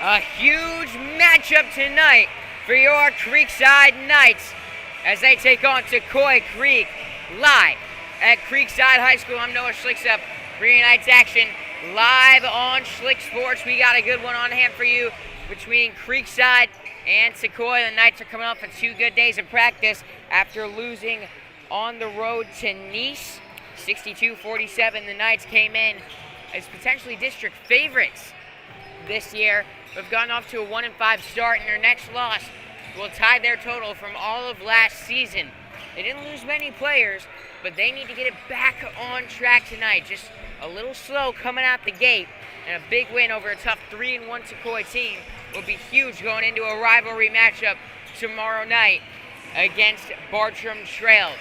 A huge matchup tonight for your Creekside Knights as they take on Tocoi Creek live at Creekside High School. I'm Noah Schlicksup, bringing tonight's action live on Schlick Sports. We got a good one on hand for you between Creekside and Tocoi. The Knights are coming up for 2 good days of practice after losing on the road to Nice, 62-47. The Knights came in as potentially district favorites this year. Have gotten off to a 1-5 start, and their next loss will tie their total from all of last season. They didn't lose many players, but they need to get it back on track tonight. Just a little slow coming out the gate, and a big win over a tough 3-1 Tocoi team will be huge going into a rivalry matchup tomorrow night against Bartram Trail.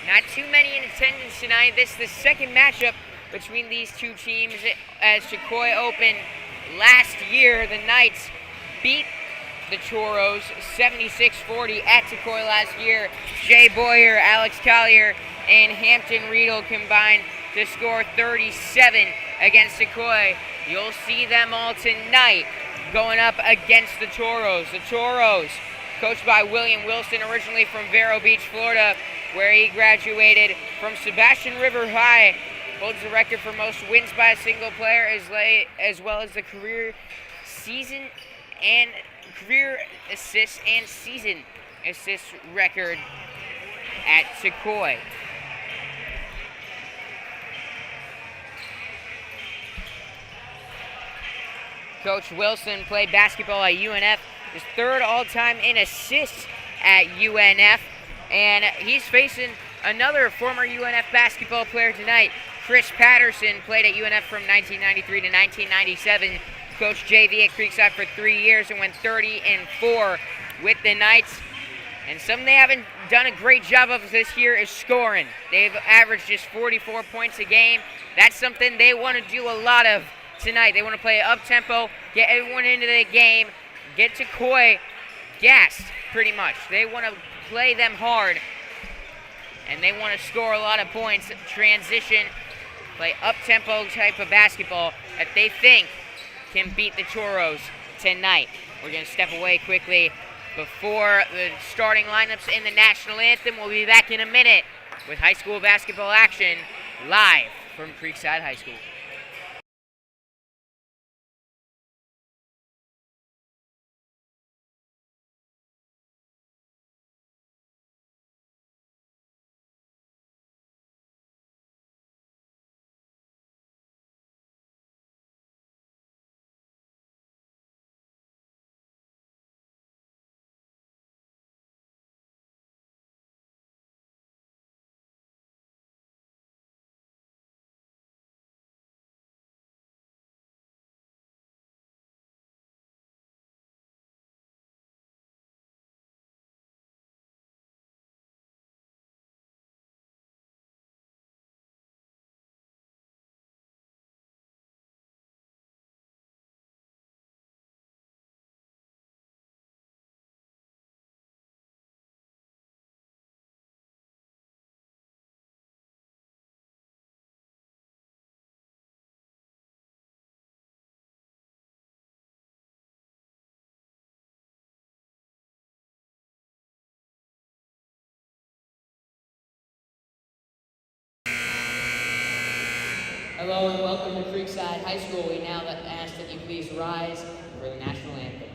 Not too many in attendance tonight. This is the second matchup between these two teams as Tocoi opened last year. The Knights beat the Choros 76-40 at Tocoi last year. Jay Boyer, Alex Collier, and Hampton Riedel combined to score 37 against Tocoi. You'll see them all tonight going up against the Choros. The Choros, coached by William Wilson, originally from Vero Beach, Florida, where he graduated from Sebastian River High, holds the record for most wins by a single player, as well as the career assists and season assist record at Tocoi. Coach Wilson played basketball at UNF, his third all-time in assists at UNF, and he's facing another former UNF basketball player tonight. Chris Patterson played at UNF from 1993 to 1997, coached JV at Creekside for 3 years and went 30-4 with the Knights. And something they haven't done a great job of this year is scoring. They've averaged just 44 points a game. That's something they want to do a lot of tonight. They want to play up-tempo, get everyone into the game, get Tocoi gassed pretty much. They want to play them hard, and they want to score a lot of points, transition, play up-tempo type of basketball that they think can beat the Choros tonight. We're going to step away quickly before the starting lineups in the national anthem. We'll be back in a minute with high school basketball action live from Creekside High School. Hello and welcome to Creekside High School. We now ask that you please rise for the national anthem.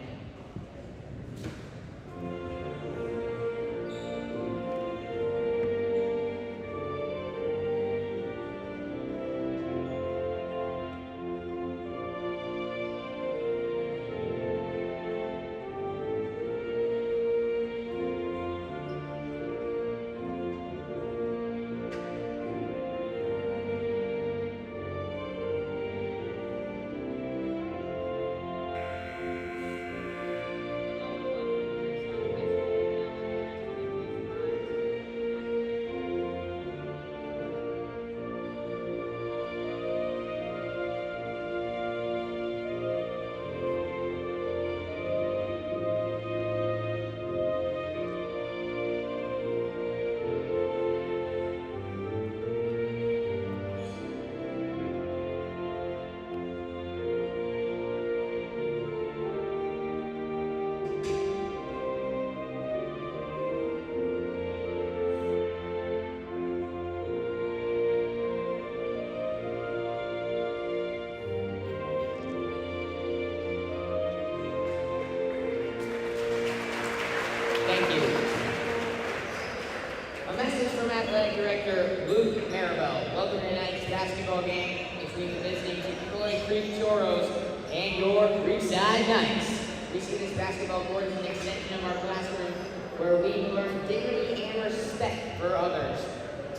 Director Luke Maribel. Welcome to tonight's basketball game between the visiting Tocoi Creek Toros and your Creekside Knights. We see this basketball court as an extension of our classroom where we learn dignity and respect for others.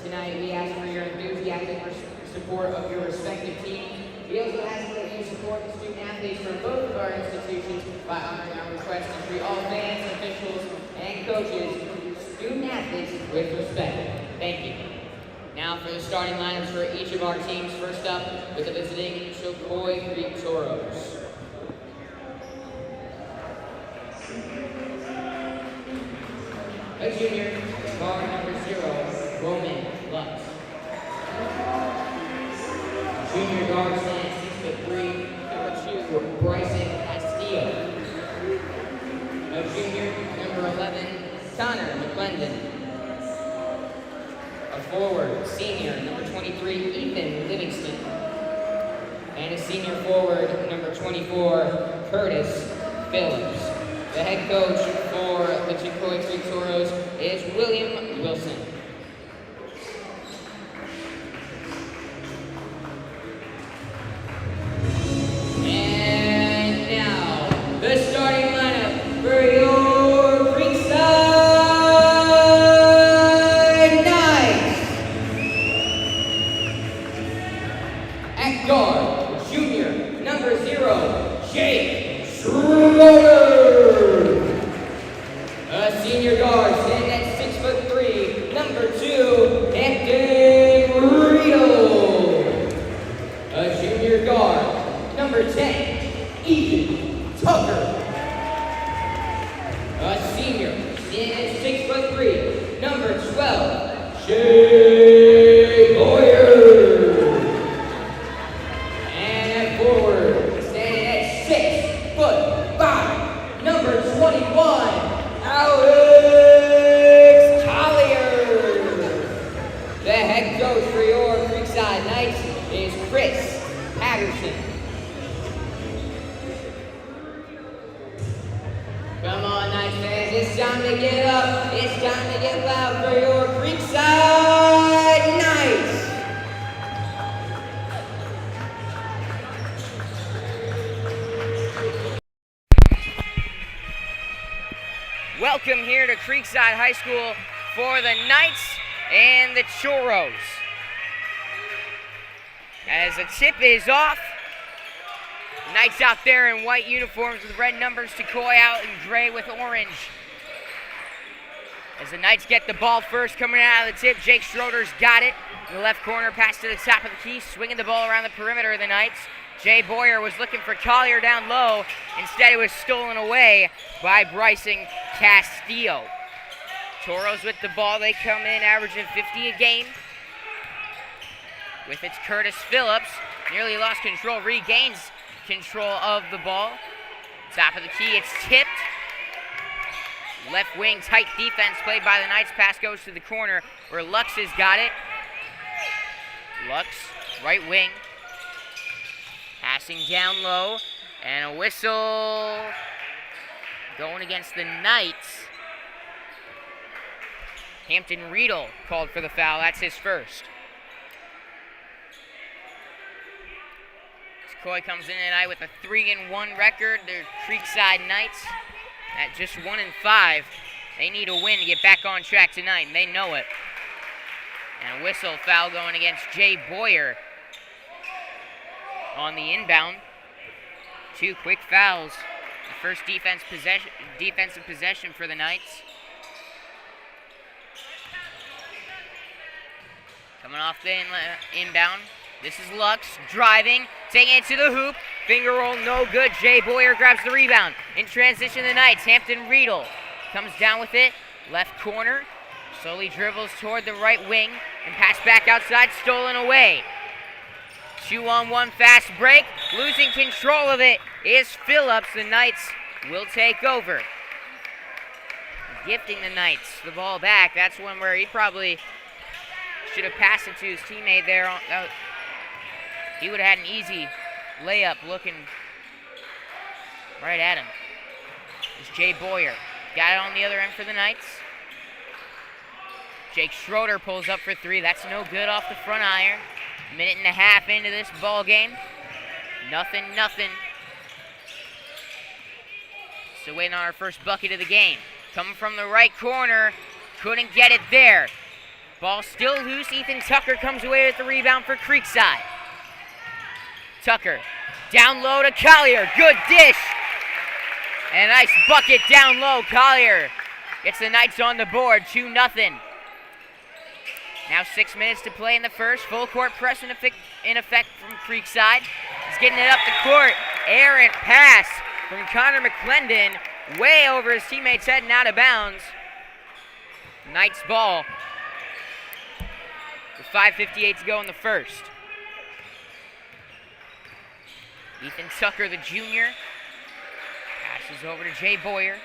Tonight we ask for your enthusiastic support of your respective teams. We also ask that you support the student athletes from both of our institutions by honoring our request to treat all fans, officials, and coaches, student athletes with respect. Thank you. Now for the starting lineups for each of our teams. First up with the visiting Tocoi Creek Toros. A junior, guard number 0, Roman Lutz. Junior guard stands 6'3", number 2, Bryson Castillo. A junior, number 11, Connor McClendon. A forward, senior, number 23, Ethan Livingston. And a senior forward, number 24, Curtis Phillips. The head coach for the Tocoi Creek Toros is William Wilson. And now, the starting lineup for your Creekside Knights. At guard, junior, number 0, Jake Schroeder. A senior guard standing at 6'3", number 2, Hampton Riedel. A junior guard, number 10, Ethan Tucker. A senior standing at 6'3", number 12, Jay Boyer. And at forward, standing at 6'5", number 21, Alex Collier. The head coach for your Creekside Knights is Chris Patterson. Come on, Knights fans, it's time to get up. It's time to get loud for your Creekside Knights. Welcome here to Creekside High School for the Knights and the Toros. As the tip is off, Knights out there in white uniforms with red numbers, Tocoi out in gray with orange. As the Knights get the ball first coming out of the tip, Jake Schroeder's got it. In the left corner, pass to the top of the key, swinging the ball around the perimeter of the Knights. Jay Boyer was looking for Collier down low. Instead, it was stolen away by Bryson Castillo. Toros with the ball. They come in averaging 50 a game. With its Curtis Phillips. Nearly lost control. Regains control of the ball. Top of the key. It's tipped. Left wing tight defense played by the Knights. Pass goes to the corner where Lux has got it. Lux, right wing. Passing down low, and a whistle going against the Knights. Hampton Riedel called for the foul. That's his first. Tocoi comes in tonight with a 3-1 record. They're Creekside Knights at just 1-5. They need a win to get back on track tonight, and they know it. And a whistle foul going against Jay Boyer. On the inbound, 2 quick fouls. The first defensive possession for the Knights. Coming off the inbound, this is Lux driving, taking it to the hoop. Finger roll, no good. Jay Boyer grabs the rebound. In transition, the Knights. Hampton Riedel comes down with it. Left corner, slowly dribbles toward the right wing and pass back outside, stolen away. 2-on-1 fast break. Losing control of it is Phillips. The Knights will take over. Gifting the Knights the ball back. That's one where he probably should have passed it to his teammate there. He would have had an easy layup looking right at him. It's Jay Boyer. Got it on the other end for the Knights. Jake Schroeder pulls up for three. That's no good off the front iron. Minute and a half into this ball game. Nothing. So waiting on our first bucket of the game. Coming from the right corner. Couldn't get it there. Ball still loose. Ethan Tucker comes away with the rebound for Creekside. Tucker down low to Collier. Good dish. And a nice bucket down low. Collier gets the Knights on the board. 2-0. Now 6 minutes to play in the first. Full court press in effect from Creekside. He's getting it up the court. Errant pass from Connor McClendon. Way over his teammate's head and out of bounds. Knights ball. With 5:58 to go in the first. Ethan Tucker, the junior. Passes over to Jay Boyer.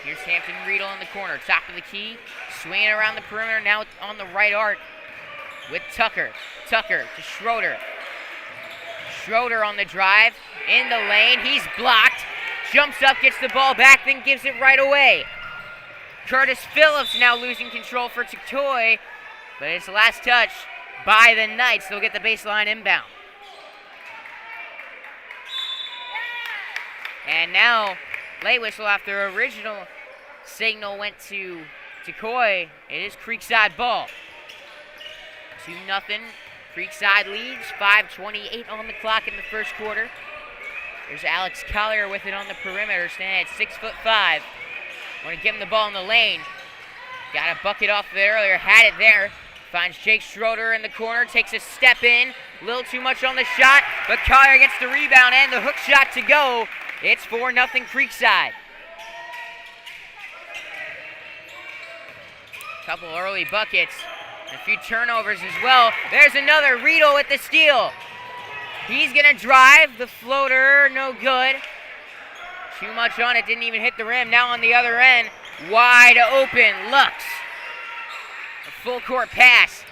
Here's Hampton Riedel in the corner. Top of the key. Swinging around the perimeter. Now on the right arc with Tucker. Tucker to Schroeder. Schroeder on the drive. In the lane. He's blocked. Jumps up, gets the ball back, then gives it right away. Curtis Phillips now losing control for Tocoi. But it's the last touch by the Knights. They'll get the baseline inbound. And now, late whistle after original signal went to Tocoi. It is Creekside ball. 2-0. Creekside leads. 5:28 on the clock in the first quarter. There's Alex Collier with it on the perimeter, standing at 6'5". Want to give him the ball in the lane. Got a bucket off of it earlier. Had it there. Finds Jake Schroeder in the corner. Takes a step in. A little too much on the shot. But Collier gets the rebound and the hook shot to go. It's 4-0 Creekside. Couple early buckets. A few turnovers as well. There's another. Riedel with the steal. He's going to drive. The floater, no good. Too much on it. Didn't even hit the rim. Now on the other end. Wide open. Lux. A full court pass.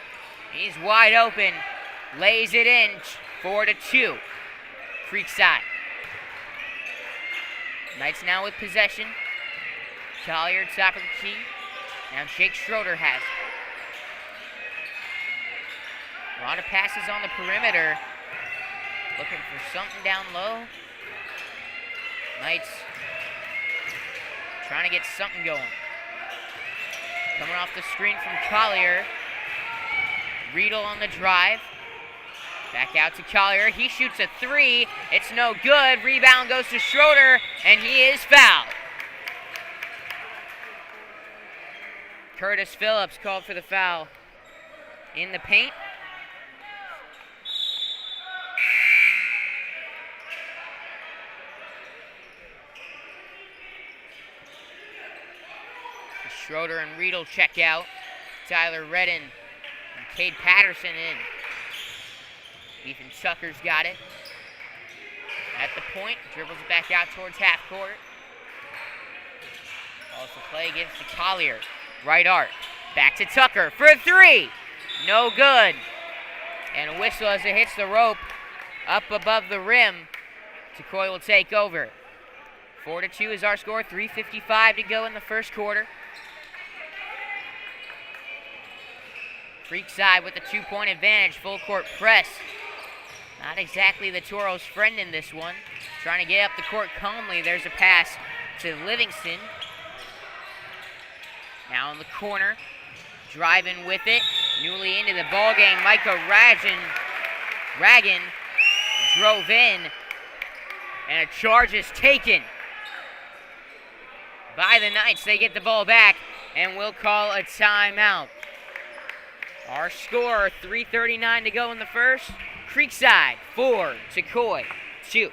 He's wide open. Lays it in. 4-2. Creekside. Knights now with possession. Collier, top of the key. Now Jake Schroeder has it. A lot of passes on the perimeter. Looking for something down low. Knights trying to get something going. Coming off the screen from Collier. Riedel on the drive. Back out to Collier. He shoots a three. It's no good. Rebound goes to Schroeder, and he is fouled. Curtis Phillips called for the foul in the paint. Schroeder and Riedel check out. Tyler Redden and Cade Patterson in. Ethan Tucker's got it. At the point, dribbles it back out towards half court. Calls the play, gives to Collier. Right arc. Back to Tucker for a three. No good. And a whistle as it hits the rope up above the rim. Tocoi will take over. 4-2 is our score. 3:55 to go in the first quarter. Creekside with a 2-point advantage. Full court press. Not exactly the Toro's friend in this one. Trying to get up the court calmly. There's a pass to Livingston. Now in the corner. Driving with it. Newly into the ball game. Micah Ragan drove in. And a charge is taken by the Knights. They get the ball back. And we'll call a timeout. Our score, 3:39 to go in the first. Creekside, 4, Tocoi, 2.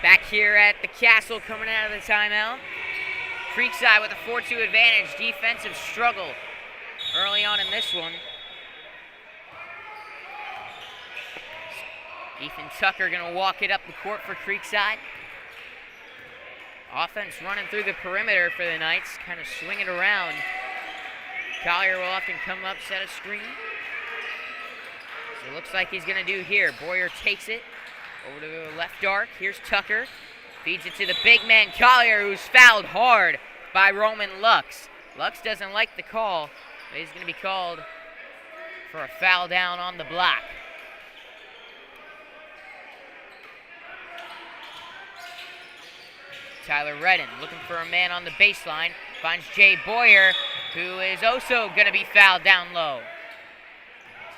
Back here at the Castle coming out of the timeout. Creekside with a 4-2 advantage. Defensive struggle early on in this one. Ethan Tucker going to walk it up the court for Creekside. Offense running through the perimeter for the Knights, kind of swing it around. Collier will often come up, set a screen. So it looks like he's going to do here. Boyer takes it over to the left arc. Here's Tucker. Feeds it to the big man Collier, who's fouled hard by Roman Lux. Lux doesn't like the call, but he's going to be called for a foul down on the block. Tyler Redden looking for a man on the baseline. Finds Jay Boyer, who is also going to be fouled down low.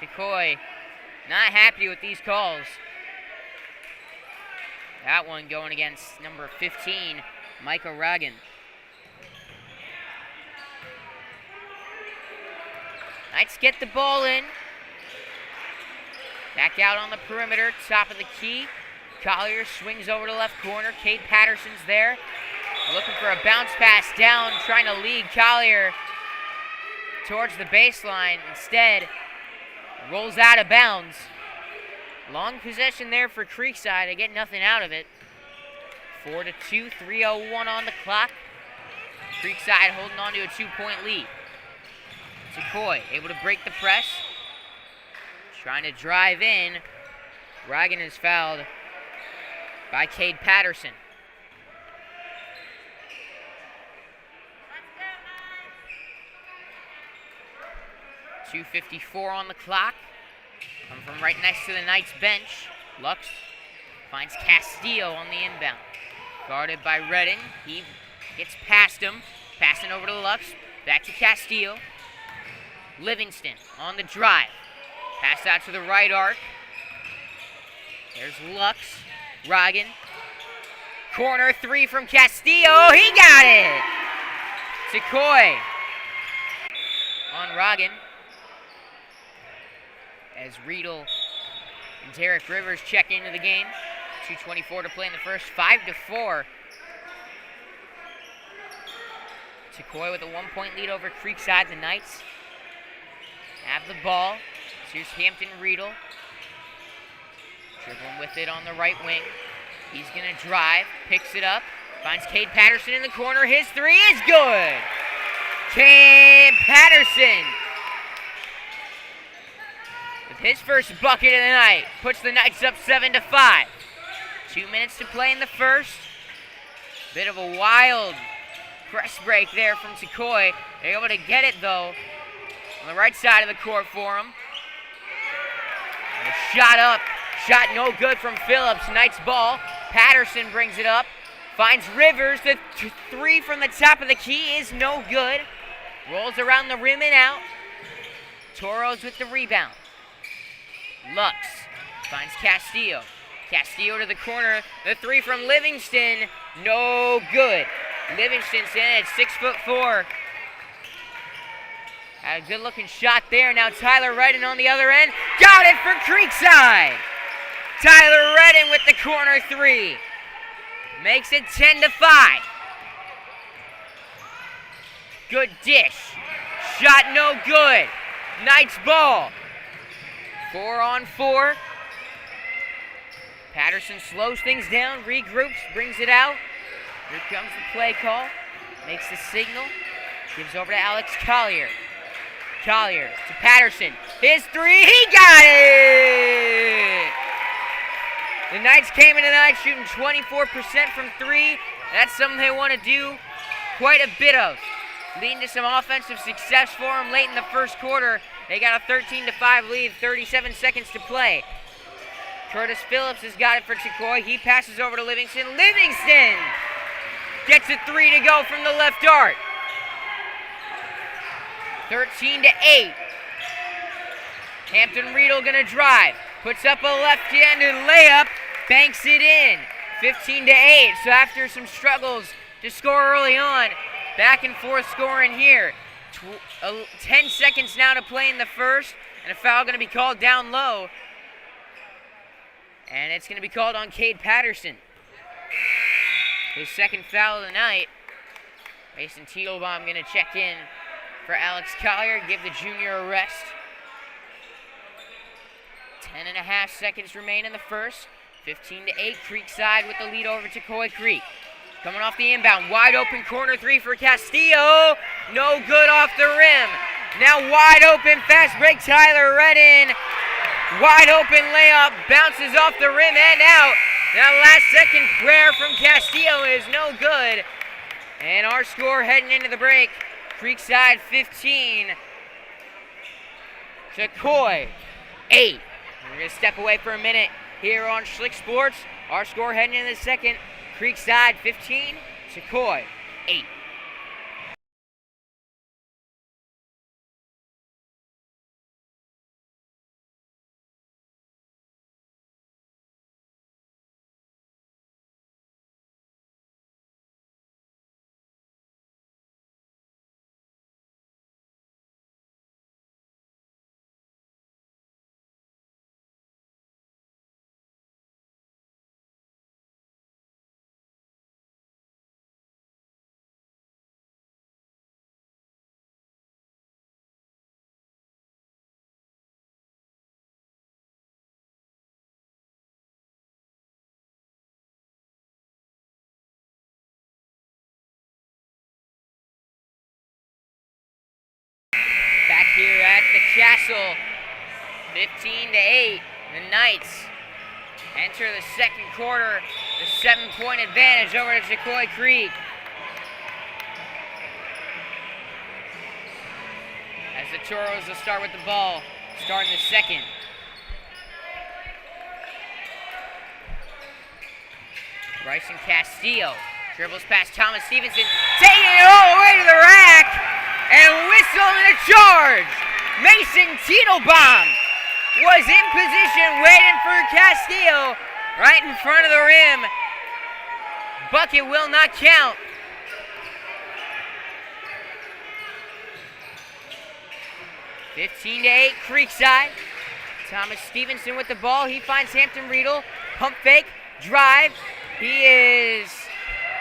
Tocoi not happy with these calls. That one going against number 15, Micah Ragan. Knights get the ball in. Back out on the perimeter, top of the key. Collier swings over to left corner. Cade Patterson's there. Looking for a bounce pass down, trying to lead Collier towards the baseline. Instead, rolls out of bounds. Long possession there for Creekside. They get nothing out of it. 4-2, 3:01 on the clock. Creekside holding on to a 2-point lead. Tocoi able to break the press. Trying to drive in. Ragan is fouled by Cade Patterson. .254 on the clock. Coming from right next to the Knights bench. Lux finds Castillo on the inbound. Guarded by Redding. He gets past him. Passing over to Lux. Back to Castillo. Livingston on the drive. Pass out to the right arc. There's Lux. Ragan. Corner three from Castillo. He got it! Tocoi on Ragan. As Riedel and Derek Rivers check into the game. 2:24 to play in the first. 5-4. Tocoi with a 1-point lead over Creekside. The Knights have the ball. Here's Hampton Riedel. Dribbling with it on the right wing. He's going to drive, picks it up, finds Cade Patterson in the corner. His three is good. Cade Patterson with his first bucket of the night. Puts the Knights up 7-5. 2 minutes to play in the first. Bit of a wild press break there from Tocoi. They're able to get it, though, on the right side of the court for him. And a shot up. Shot no good from Phillips. Knights ball. Patterson brings it up. Finds Rivers. The three from the top of the key is no good. Rolls around the rim and out. Toros with the rebound. Lux finds Castillo. Castillo to the corner. The three from Livingston. No good. Livingston's in at 6'4". Had a good looking shot there. Now Tyler Redden on the other end. Got it for Creekside. Tyler Redden with the corner three. Makes it 10-5. Good dish. Shot no good. Knights ball. 4-on-4. Patterson slows things down, regroups, brings it out. Here comes the play call. Makes the signal. Gives over to Alex Collier. Collier to Patterson. His three, he got it! The Knights came in tonight shooting 24% from three. That's something they want to do quite a bit of. Leading to some offensive success for them late in the first quarter. They got a 13-5 lead, 37 seconds to play. Curtis Phillips has got it for Tocoi. He passes over to Livingston. Livingston gets a three to go from the left arc. 13-8. Hampton Riedel gonna drive. Puts up a left-handed layup. Banks it in. 15-8. So after some struggles to score early on, back and forth scoring here. 10 seconds now to play in the first. And a foul gonna be called down low. And it's gonna be called on Cade Patterson. his second foul of the night. Mason Titelbaum going to check in for Alex Collier, give the junior a rest. 10.5 seconds remain in the first. 15-8, Creekside with the lead over Tocoi Creek. Coming off the inbound, wide open corner three for Castillo. No good off the rim. Now wide open, fast break, Tyler Redden. Wide open layup, bounces off the rim and out. That last second prayer from Castillo is no good. And our score heading into the break, Creekside 15, Tocoi 8. We're going to step away for a minute here on Schlick Sports. Our score heading into the second, Creekside 15, Tocoi 8. Back here at the Castle, 15-8, the Knights enter the second quarter, the 7-point advantage over to Tocoi Creek. As the Toros will start with the ball, starting the second. Bryson Castillo dribbles past Thomas Stevenson, taking it all the way to the rack. And whistle and a charge. Mason Titelbaum was in position waiting for Castillo right in front of the rim. Bucket will not count. (15-8) Creekside. Thomas Stevenson with the ball. He finds Hampton Riedel. Pump fake. Drive. He is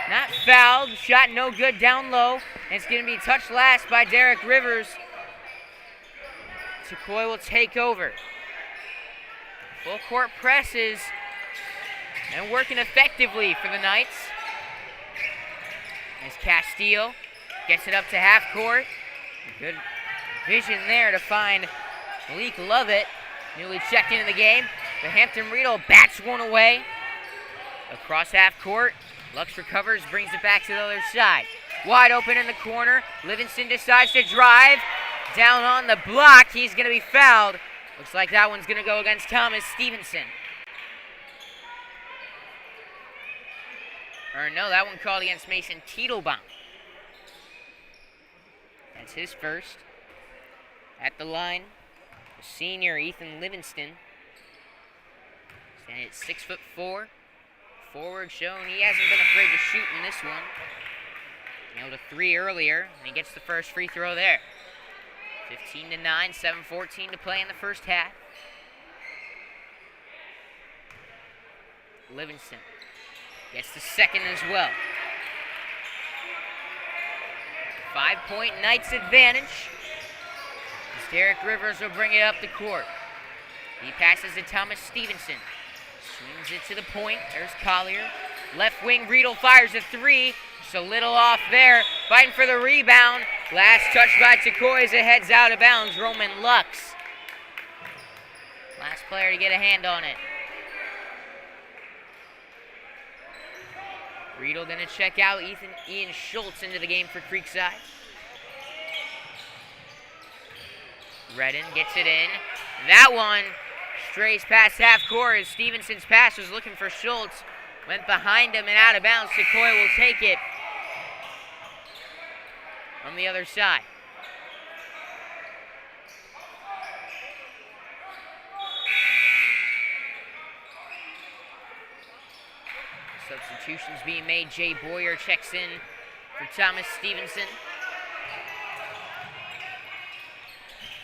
not fouled. Shot no good down low. And it's going to be touched last by Derek Rivers. Tocoi will take over. Full court presses and working effectively for the Knights. As Castillo gets it up to half court. Good vision there to find Malik Lovett, newly checked into the game. The Hampton Riedel bats one away. Across half court. Lux recovers, brings it back to the other side. Wide open in the corner. Livingston decides to drive. Down on the block. He's going to be fouled. Looks like that one's going to go against Thomas Stevenson. Or no, that one called against Mason Titelbaum. That's his first. At the line, the senior Ethan Livingston. Standing at 6'4". Forward showing he hasn't been afraid to shoot in this one. Nailed a three earlier, and he gets the first free throw there. 15-9, 7:14 to play in the first half. Livingston gets the second as well. 5-point Knights advantage. As Derek Rivers will bring it up the court. He passes to Thomas Stevenson. Swings it to the point. There's Collier. Left wing, Riedel fires a three. Just a little off there. Fighting for the rebound. Last touch by Tocoi as it heads out of bounds. Roman Lux. Last player to get a hand on it. Riedel going to check out Ian Schultz into the game for Creekside. Redden gets it in. That one strays past half court as Stevenson's pass was looking for Schultz. Went behind him and out of bounds. Tocoi will take it from the other side. Substitutions being made. Jay Boyer checks in for Thomas Stevenson.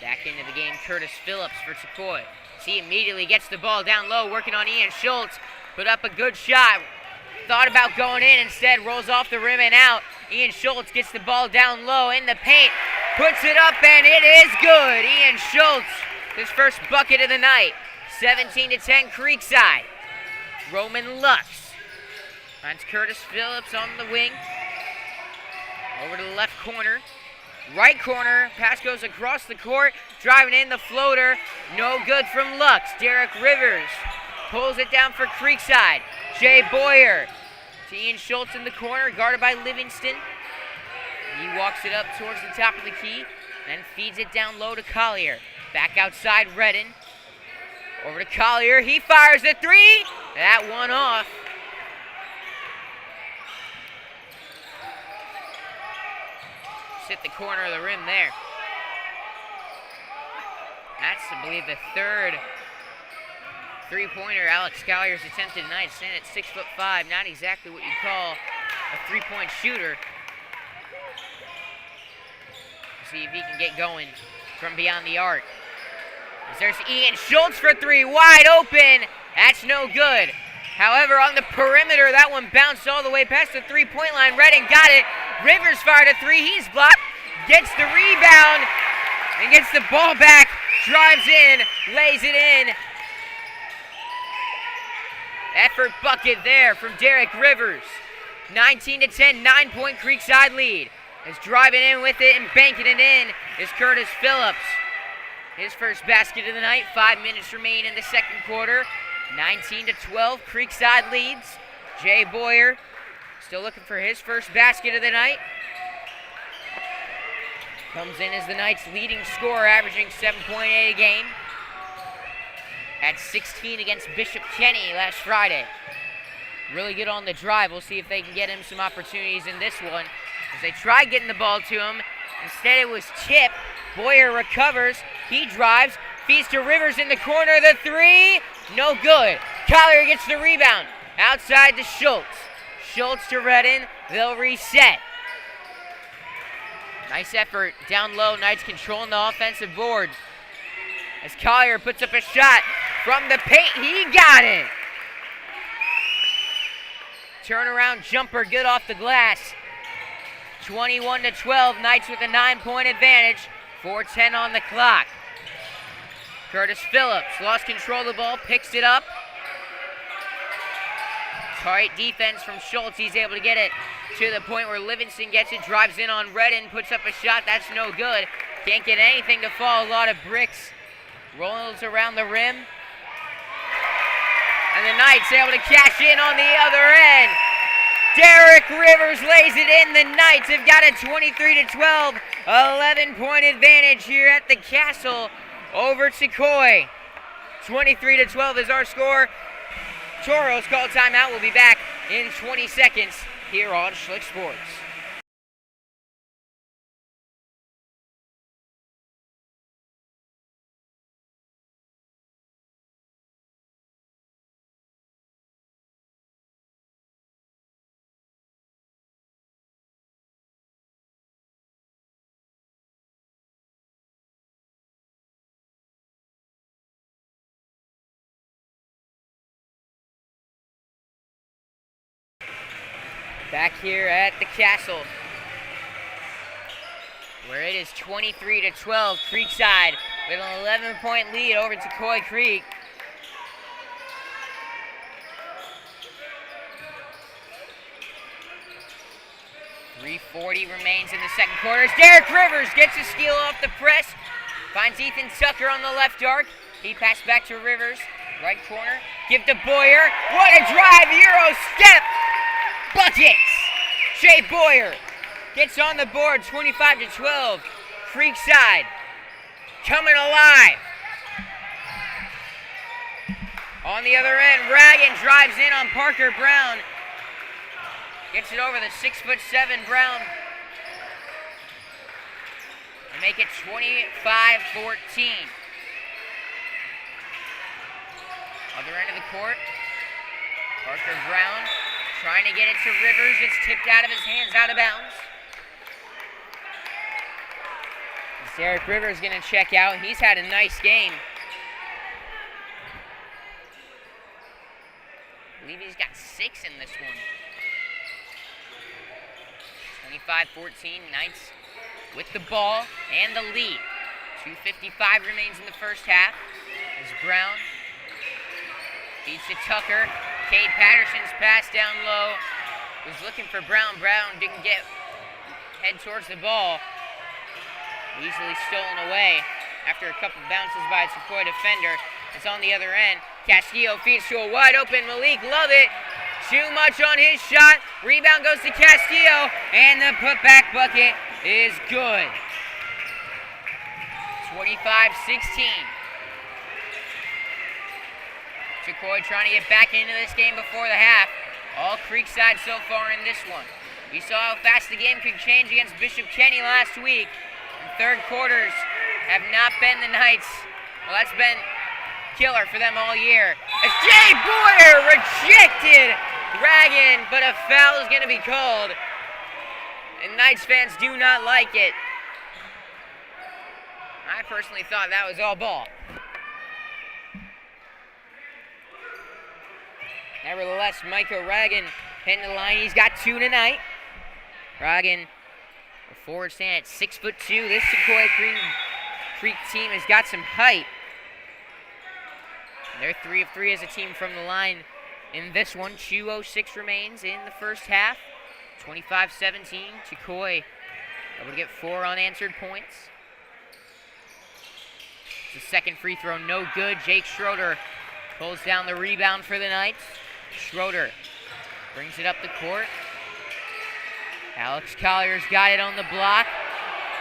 Back into the game, Curtis Phillips for Tocoi. He immediately gets the ball down low, working on Ian Schultz. Put up a good shot. thought about going in, instead rolls off the rim and out. Ian Schultz gets the ball down low in the paint, puts it up, and it is good. Ian Schultz, his first bucket of the night. 17-10 Creekside. Roman Lux finds Curtis Phillips on the wing. Over to the left corner. Right corner, pass goes across the court, driving in the floater. No good from Lux. Derek Rivers pulls it down for Creekside. Jay Boyer to Ian Schultz in the corner, guarded by Livingston. He walks it up towards the top of the key, then feeds it down low to Collier. Back outside, Redden. Over to Collier, he fires the three. That one off. Hit the corner of the rim there. That's, I believe, the third three-pointer Alex Collier's attempted tonight. Standing at 6'5", not exactly what you'd call a three-point shooter. See if he can get going from beyond the arc. There's Ian Schultz for three, wide open. That's no good. However, on the perimeter, that one bounced all the way past the three-point line. Redden got it. Rivers fired a three. He's blocked. Gets the rebound and gets the ball back. Drives in. Lays it in. Effort bucket there from Derek Rivers. 19-10, 9-point Creekside lead. Is driving in with it and banking it in is Curtis Phillips. His first basket of the night. 5 minutes remain in the second quarter. 19-12, Creekside leads. Jay Boyer still looking for his first basket of the night. Comes in as the night's leading scorer, averaging 7.8 a game. Had 16 against Bishop Kenny last Friday. Really good on the drive. We'll see if they can get him some opportunities in this one. As they tried getting the ball to him, instead it was tipped. Boyer recovers. He drives. Feeds to Rivers in the corner. The three. No good. Collier gets the rebound. Outside to Schultz. Schultz to Redden. They'll reset. Nice effort down low. Knights controlling the offensive boards. As Collier puts up a shot from the paint. He got it. Turnaround jumper. Good off the glass. 21-12. Knights with a 9-point advantage. 4:10 on the clock. Curtis Phillips lost control of the ball, picks it up. Tight defense from Schultz. He's able to get it to the point where Livingston gets it, drives in on Redden, puts up a shot. That's no good. Can't get anything to fall. A lot of bricks. Rolls around the rim. And the Knights able to cash in on the other end. Derek Rivers lays it in. The Knights have got a 23-12, 11-point advantage here at the Castle over Tocoi. 23-12 is our score. Toros call timeout. We'll be back in 20 seconds here on Schlick Sports. Back here at the Castle, where it is 23-12, Creekside with an 11-point lead over Tocoi Creek. .340 remains in the second quarter. Derek Rivers gets a steal off the press, finds Ethan Tucker on the left arc. He passed back to Rivers, right corner. Give to Boyer. What a drive, Euro step. Buckets! Jay Boyer gets on the board, 25-12. Creekside coming alive. On the other end, Ragan drives in on Parker Brown. Gets it over the 6'7" Brown. And make it 25-14. Other end of the court, Parker Brown trying to get it to Rivers. It's tipped out of his hands, out of bounds. Derek Rivers going to check out. He's had a nice game. believe he's got 6 in this one. 25-14, Knights with the ball and the lead. 2:55 remains in the first half. As Brown feeds to Tucker. Cade Patterson's pass down low. Was looking for Brown. Brown didn't get head towards the ball. Easily stolen away after a couple bounces by a Tocoi defender. It's on the other end. Castillo feeds to a wide open Malik Lovett. Too much on his shot. Rebound goes to Castillo. And the putback bucket is good. 25-16. Tocoi trying to get back into this game before the half. All Creekside so far in this one. We saw how fast the game could change against Bishop Kenny last week. And third quarters have not been the Knights. Well, that's been killer for them all year. As Jay Boyer rejected Dragon, but a foul is going to be called. And Knights fans do not like it. I personally thought that was all ball. Nevertheless, Micah Ragan hitting the line. He's got 2 tonight. Ragan, a forward stand at 6'2". This Tocoi Creek team has got some height. They're 3 of 3 as a team from the line in this one. 2:06 remains in the first half. 25-17. Tocoi able to get 4 unanswered points. The second free throw, no good. Jake Schroeder pulls down the rebound for the Knights. Schroeder brings it up the court. Alex Collier's got it on the block.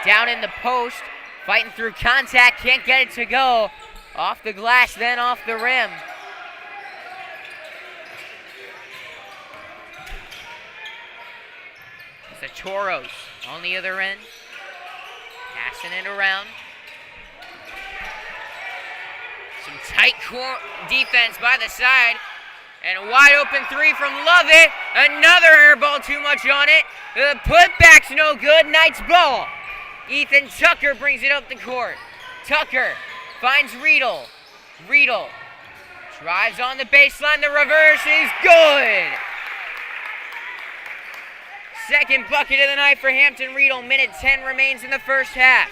Down in the post, fighting through contact, can't get it to go. Off the glass, then off the rim. It's the Toros on the other end. Passing it around. Some tight defense by the side. And a wide open 3 from Lovett. Another air ball, too much on it. The putback's no good. Knights ball. Ethan Tucker brings it up the court. Tucker finds Riedel. Riedel drives on the baseline. The reverse is good. Second bucket of the night for Hampton Riedel. Minute 10 remains in the first half.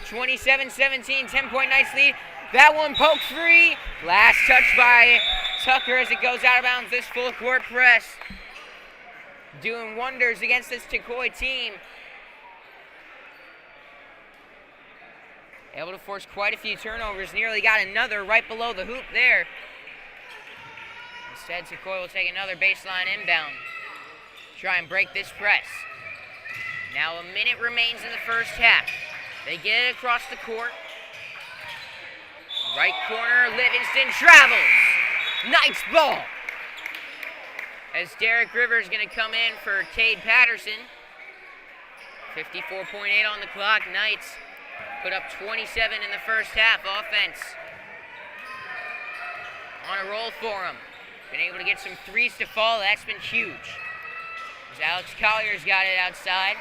27-17, 10-point Knights lead. That one poked free. Last touch by Tucker as it goes out of bounds. This full court press doing wonders against this Tocoi team. Able to force quite a few turnovers. Nearly got another right below the hoop there. Instead, Tocoi will take another baseline inbound. Try and break this press. Now a minute remains in the first half. They get it across the court. Right corner, Livingston travels. Knights ball. As Derek Rivers going to come in for Cade Patterson. 54.8 on the clock. Knights put up 27 in the first half. Offense on a roll for them. Been able to get some threes to fall. That's been huge. As Alex Collier's got it outside.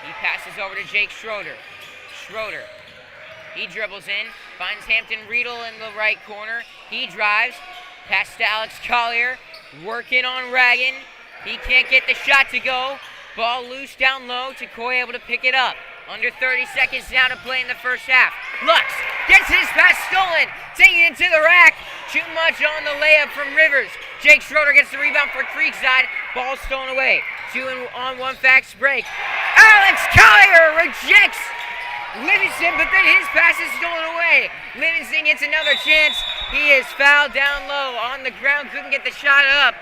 He passes over to Jake Schroeder. Schroeder. He dribbles in, finds Hampton Riedel in the right corner. He drives, passes to Alex Collier, working on Ragan. He can't get the shot to go. Ball loose down low. Tocoi able to pick it up. Under 30 seconds now to play in the first half. Lux gets his pass stolen, taking it to the rack. Too much on the layup from Rivers. Jake Schroeder gets the rebound for Creekside. Ball stolen away. 2-on-1 fast break. Alex Collier rejects Livingston, but then his pass is stolen away. Livingston gets another chance. He is fouled down low on the ground. Couldn't get the shot up.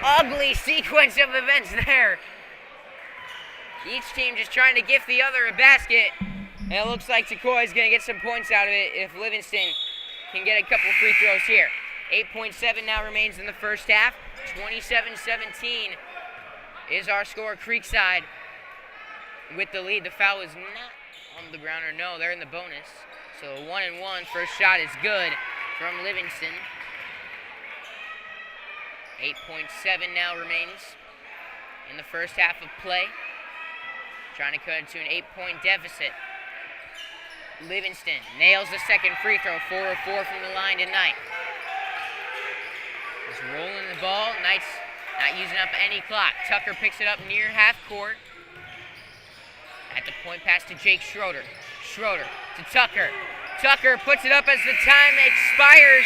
Ugly sequence of events there. Each team just trying to gift the other a basket. And it looks like Tocoi is going to get some points out of it if Livingston can get a couple free throws here. 8.7 now remains in the first half. 27-17 is our score. Creekside with the lead. The foul is not on the ground, or no, they're in the bonus. So 1-1. First shot is good from Livingston. 8.7 now remains in the first half of play. Trying to cut it to an 8-point deficit. Livingston nails the second free throw. 4 of 4 from the line tonight. Just rolling the ball. Knights not using up any clock. Tucker picks it up near half court. At the point pass to Jake Schroeder. Schroeder to Tucker. Tucker puts it up as the time expires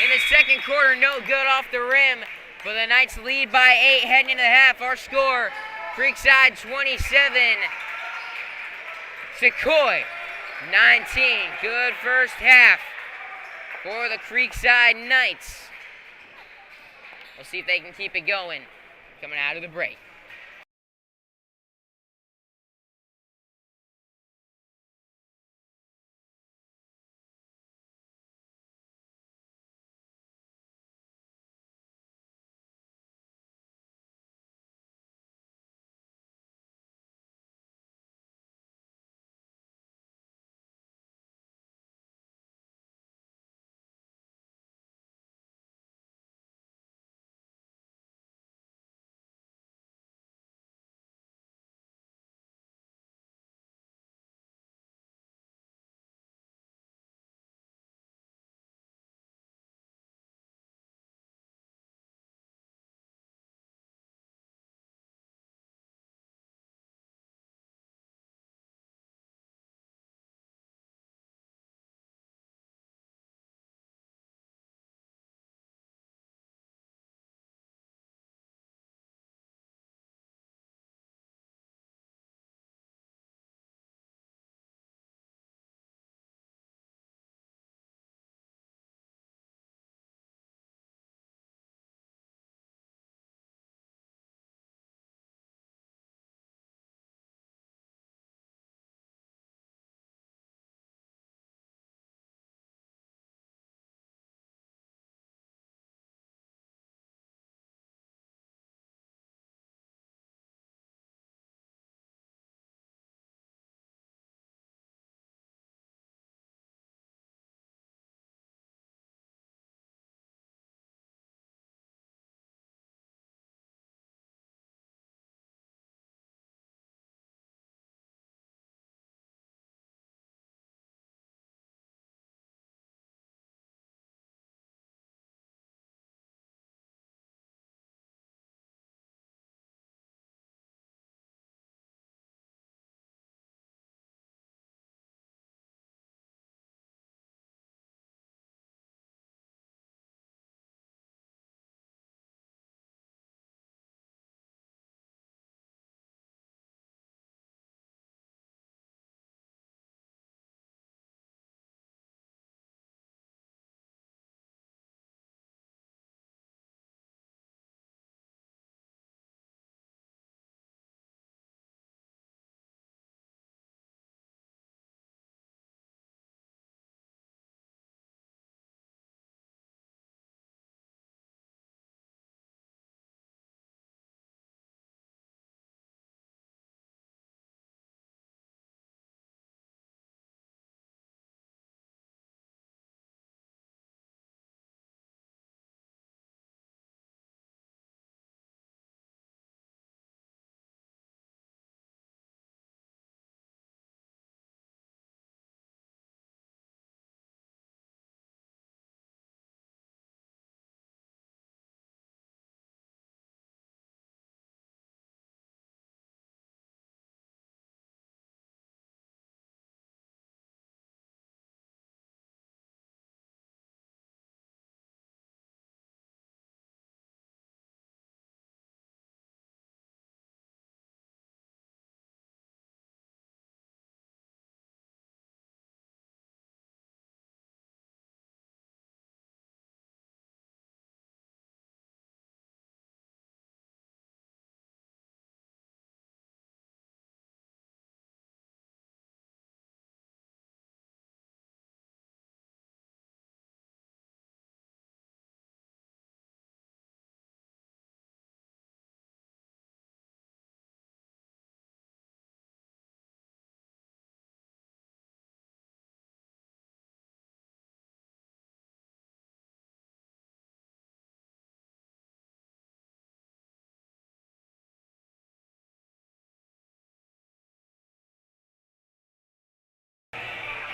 in the second quarter. No good off the rim. But the Knights lead by 8 heading into the half. Our score, Creekside 27, Tocoi 19. Good first half for the Creekside Knights. We'll see if they can keep it going coming out of the break.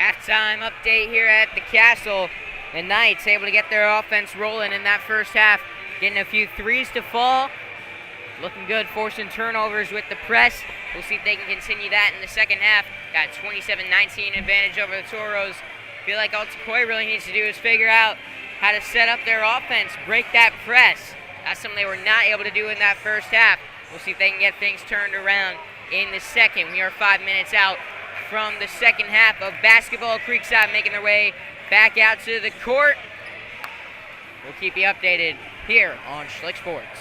Halftime update here at the Castle. The Knights able to get their offense rolling in that first half. getting a few threes to fall. Looking good, forcing turnovers with the press. We'll see if they can continue that in the second half. Got 27-19 advantage over the Toros. Feel like all Tocoi really needs to do is figure out how to set up their offense, break that press. That's something they were not able to do in that first half. We'll see if they can get things turned around in the second. We are 5 minutes out from the second half of basketball. Creekside making their way back out to the court. We'll keep you updated here on Schlick Sports.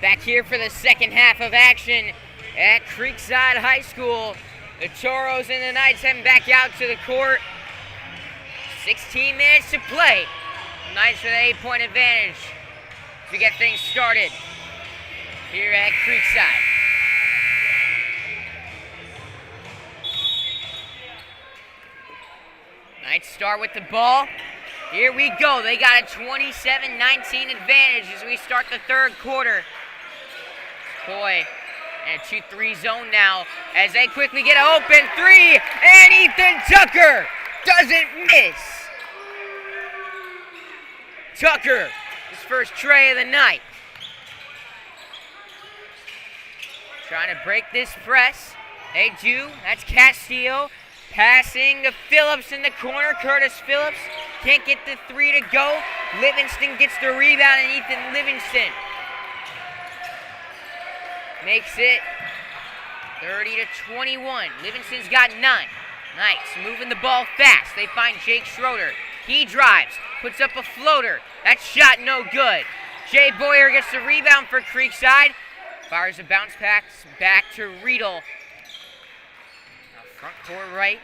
Back here for the second half of action at Creekside High School. The Toros and the Knights heading back out to the court. 16 minutes to play. Knights with an 8-point advantage to get things started here at Creekside. Knights start with the ball. Here we go. They got a 27-19 advantage as we start the third quarter. Tocoi in a 2-3 zone now as they quickly get an open three, and Ethan Tucker doesn't miss. Tucker, his first tray of the night. Trying to break this press. They do. That's Castillo. Passing to Phillips in the corner. Curtis Phillips can't get the three to go. Livingston gets the rebound, and Ethan Livingston makes it 30-21. Livingston's got 9. Knights moving the ball fast. They find Jake Schroeder. He drives, puts up a floater. That shot no good. Jay Boyer gets the rebound for Creekside. Fires a bounce pass back to Riedel. Front court right.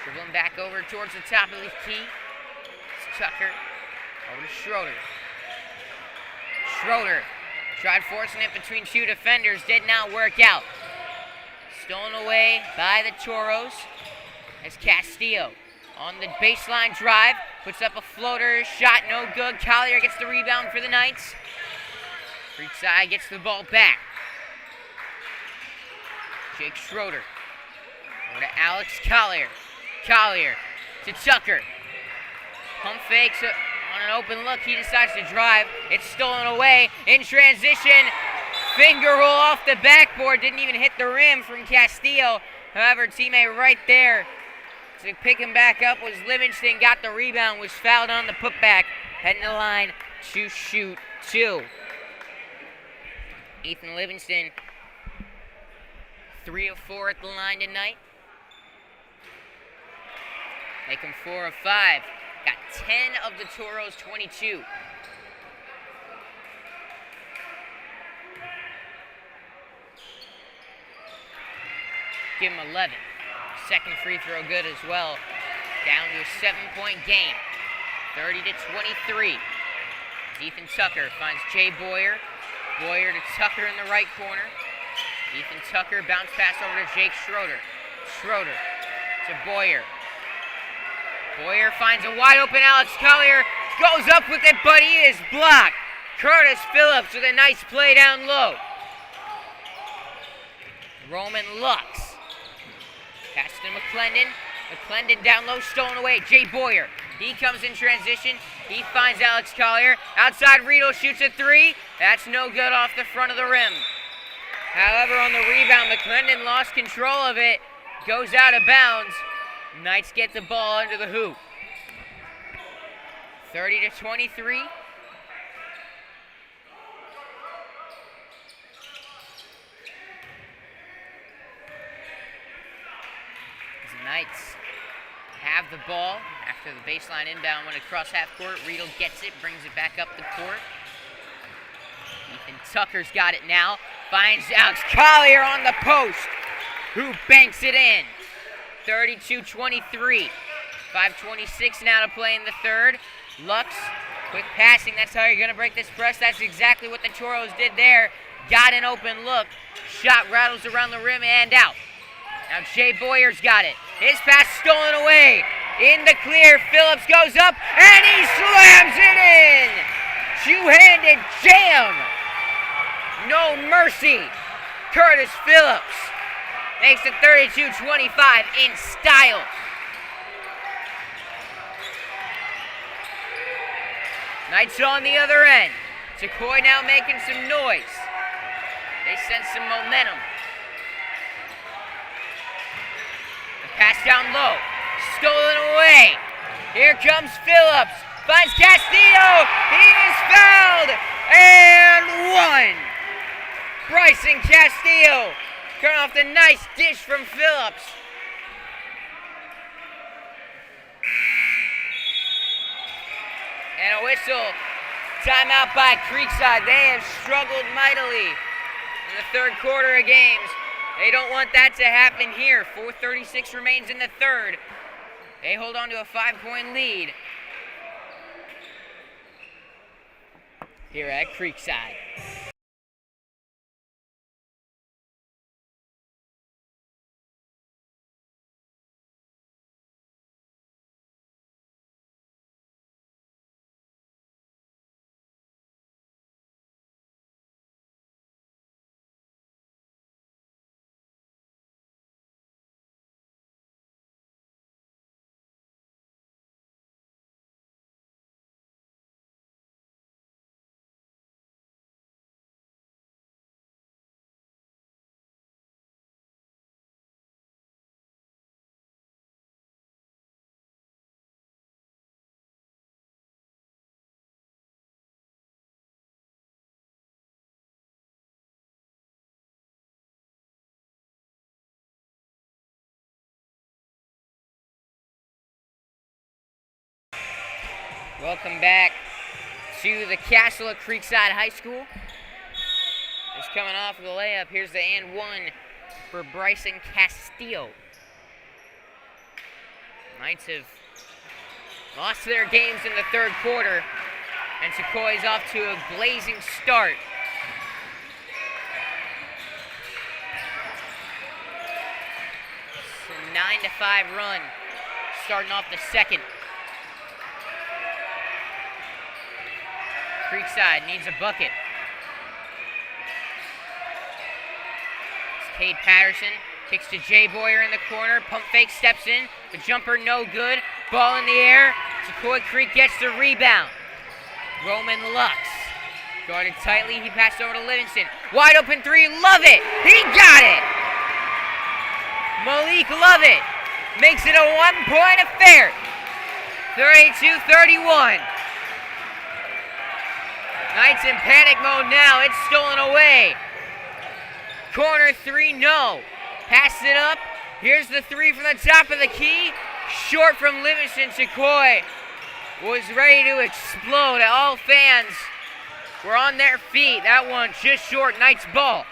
Dribbling back over towards the top of the key. It's Tucker. Over to Schroeder. Schroeder tried forcing it between two defenders. Did not work out. Stolen away by the Toros. As Castillo on the baseline drive. Puts up a floater. Shot no good. Collier gets the rebound for the Knights. Creekside gets the ball back. Jake Schroeder. Over to Alex Collier. Collier to Tucker. Pump fakes on an open look. He decides to drive. It's stolen away in transition. Finger roll off the backboard. Didn't even hit the rim from Castillo. However, teammate right there to pick him back up was Livingston. Got the rebound. Was fouled on the putback. Heading to the line to shoot 2. Ethan Livingston, 3 of 4 at the line tonight. Make him 4 of 5. Got 10 of the Toros' 22. Give him 11. Second free throw good as well. Down to a 7-point game. 30-23. Ethan Tucker finds Jay Boyer. Boyer to Tucker in the right corner. Ethan Tucker bounce pass over to Jake Schroeder. Schroeder to Boyer. Boyer finds a wide open Alex Collier. Goes up with it, but he is blocked. Curtis Phillips with a nice play down low. Roman Lux. Pass to McClendon. McClendon down low, stolen away. Jay Boyer. He comes in transition. He finds Alex Collier. Outside, Riedel shoots a 3. That's no good off the front of the rim. However, on the rebound, McClendon lost control of it. Goes out of bounds. Knights get the ball under the hoop. 30-23. The Knights have the ball after the baseline inbound went across half court. Riedel gets it, brings it back up the court. Ethan Tucker's got it now. Finds Alex Collier on the post, who banks it in. 32-23. 5:26 now to play in the third. Lux, quick passing. That's how you're going to break this press. That's exactly what the Toros did there. Got an open look. Shot rattles around the rim and out. Now Jay Boyer's got it. His pass stolen away. In the clear, Phillips goes up, and he slams it in! Two-handed jam! No mercy. Curtis Phillips makes it 32-25 in style. Knights on the other end. Tocoi now making some noise. They sense some momentum. The pass down low. Stolen away. Here comes Phillips. Finds Castillo. He is fouled. And 1. Bryson Castillo coming off the nice dish from Phillips. And a whistle Timeout by Creekside. They have struggled mightily in the third quarter of games. They don't want that to happen here. 4:36 remains in the third. They hold on to a 5-point lead here at Creekside. Welcome back to the castle of Creekside High School. Just coming off of the layup. Here's the and one for Bryson Castillo. Knights have lost their games in the third quarter, and Tocoi's off to a blazing start. It's a 9-5 run, starting off the second. Creekside needs a bucket. It's Cade Patterson. Kicks to Jay Boyer in the corner. Pump fake, steps in. The jumper no good. Ball in the air. Tocoi Creek gets the rebound. Roman Lux. Guarded tightly. He passed over to Livingston. Wide open three. Lovett. He got it. Malik Lovett makes it a 1-point affair. 32-31. Knights in panic mode now. It's stolen away. Corner three, no. Passes it up. Here's the three from the top of the key. Short from Livingston. Tocoi was ready to explode. All fans were on their feet. That one just short. Knights ball.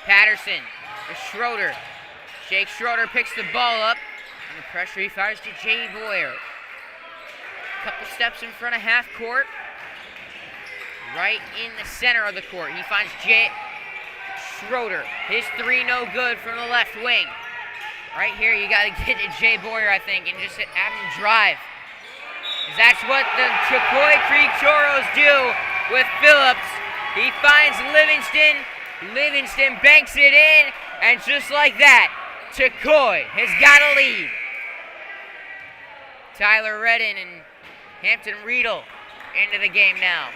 Patterson to Schroeder. Jake Schroeder picks the ball up. Under pressure, he fires to Jay Boyer. Couple steps in front of half court. Right in the center of the court. He finds Jay Schroeder. His three no good from the left wing. Right here, you got to get to Jay Boyer, I think, and just have him drive. That's what the Tocoi Creek Choros do with Phillips. He finds Livingston. Livingston banks it in, and just like that, Tocoi has got a lead. Tyler Redden and Hampton Riedel into the game now.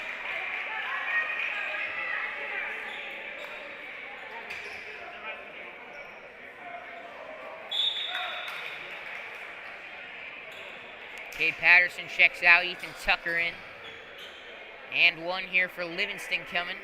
Cade Patterson checks out, Ethan Tucker in. And one here for Livingston coming.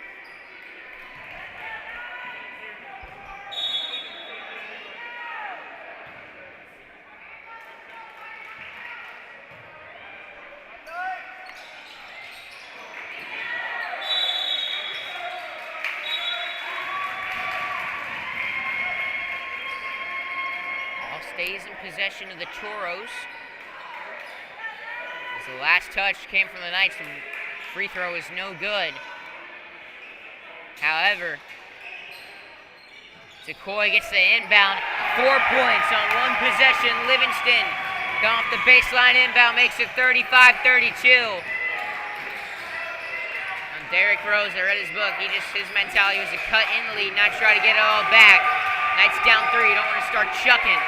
Stays in possession of the Choros. As the last touch came from the Knights, the free throw is no good. However, Tocoi gets the inbound. 4 points on one possession. Livingston going off the baseline inbound, makes it 35-32. Derek Rose, I read his book. His mentality was to cut in the lead, not try to get it all back. Knights down 3. You don't want to start chucking.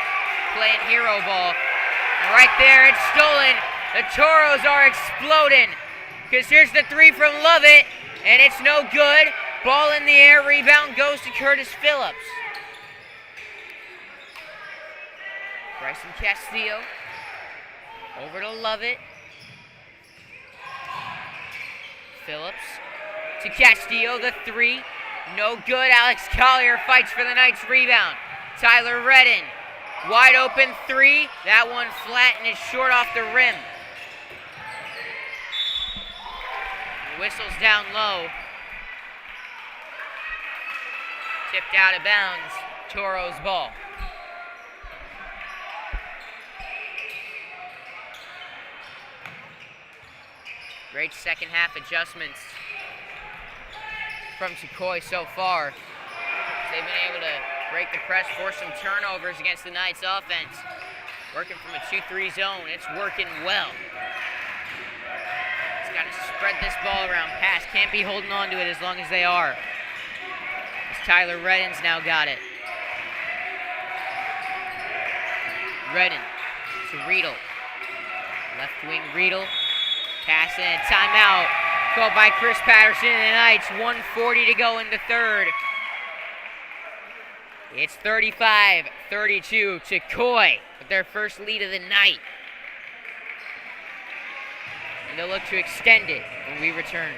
Playing hero ball. And right there, it's stolen. The Choros are exploding. Because here's the three from Lovett, and it's no good. Ball in the air, rebound goes to Curtis Phillips. Bryson Castillo. Over to Lovett. Phillips to Castillo, the three. No good. Alex Collier fights for the Knights rebound. Tyler Redden. Wide open three. That one flat and is short off the rim. Whistles down low. Tipped out of bounds. Toro's ball. Great second half adjustments from Tocoi so far. They've been able to break the press, force some turnovers against the Knights offense. Working from a 2-3 zone. It's working well. He's got to spread this ball around. Pass can't be holding on to it as long as they are. As Tyler Redden's now got it. Redden to Riedel. Left wing Riedel. Pass in. Timeout. Called by Chris Patterson and the Knights. 1:40 to go in the third. It's 35-32 to Tocoi with their first lead of the night. And they'll look to extend it when we return.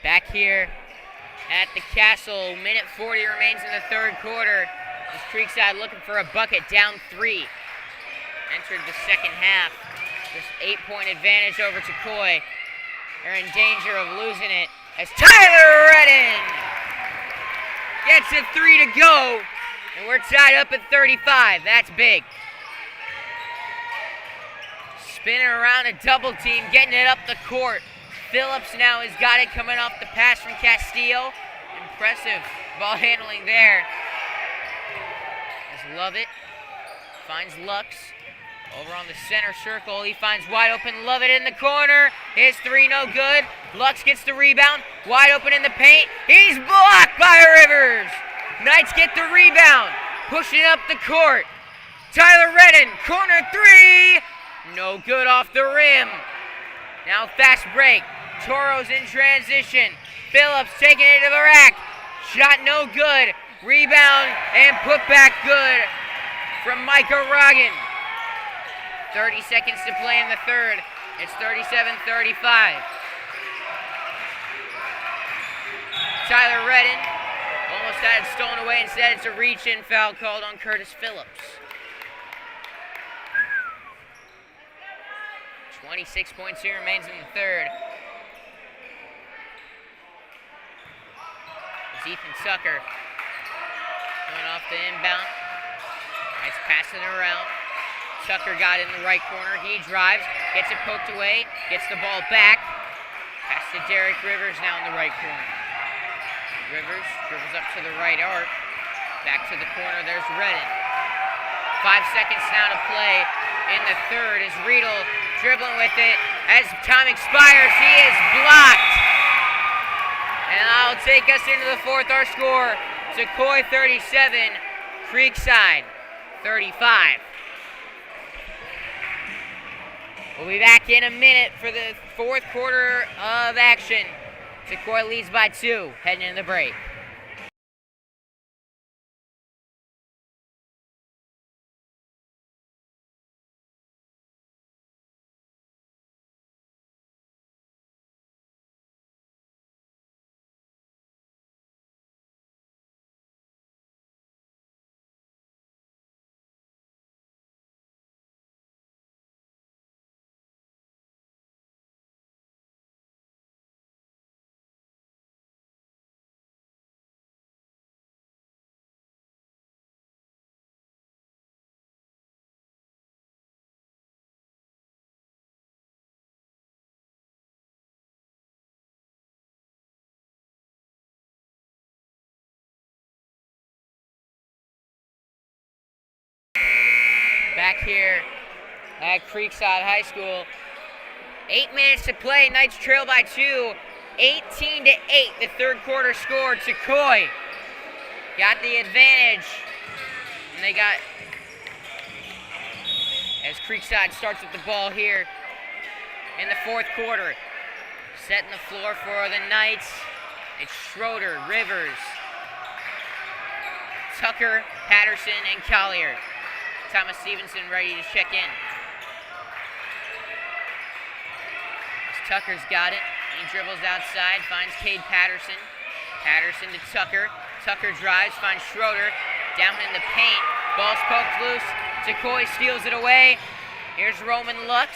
Back here at the Castle, minute 40 remains in the third quarter. This Creekside looking for a bucket, down 3. Entered the second half. This 8-point advantage over Tocoi. They're in danger of losing it as Tyler Redden gets it 3 to go. And we're tied up at 35. That's big. Spinning around a double team, getting it up the court. Phillips now has got it coming off the pass from Castillo. Impressive ball handling there. As Lovett finds Lux over on the center circle. He finds wide open Lovett in the corner. His 3 no good. Lux gets the rebound. Wide open in the paint. He's blocked by Rivers. Knights get the rebound. Pushing up the court. Tyler Redden, corner 3. No good off the rim. Now fast break. Toro's in transition. Phillips taking it to the rack. Shot no good. Rebound and put back good from Micah Rogan. 30 seconds to play in the third. It's 37-35. Tyler Redden almost had it stolen away. Instead, it's a reach-in foul called on Curtis Phillips. 26 points here remains in the third. It's Ethan Tucker coming off the inbound. Nice passing around. Tucker got it in the right corner. He drives, gets it poked away, gets the ball back. Pass to Derek Rivers now in the right corner. Rivers dribbles up to the right arc. Back to the corner, there's Redden. 5 seconds now to play in the third as Riedel dribbling with it. As time expires, he is blocked. And that'll take us into the fourth. Our score, Tocoi 37, Creekside 35. We'll be back in a minute for the fourth quarter of action. Tocoi leads by 2, heading into the break. Back here at Creekside High School. 8 minutes to play. Knights trail by 2. 18-8, the third quarter score. Tocoi got the advantage. And they got, as Creekside starts with the ball here in the fourth quarter. Setting the floor for the Knights. It's Schroeder, Rivers, Tucker, Patterson, and Collier. Thomas Stevenson ready to check in. Tucker's got it. He dribbles outside, finds Cade Patterson. Patterson to Tucker. Tucker drives, finds Schroeder. Down in the paint. Ball's poked loose. Tocoi steals it away. Here's Roman Lux.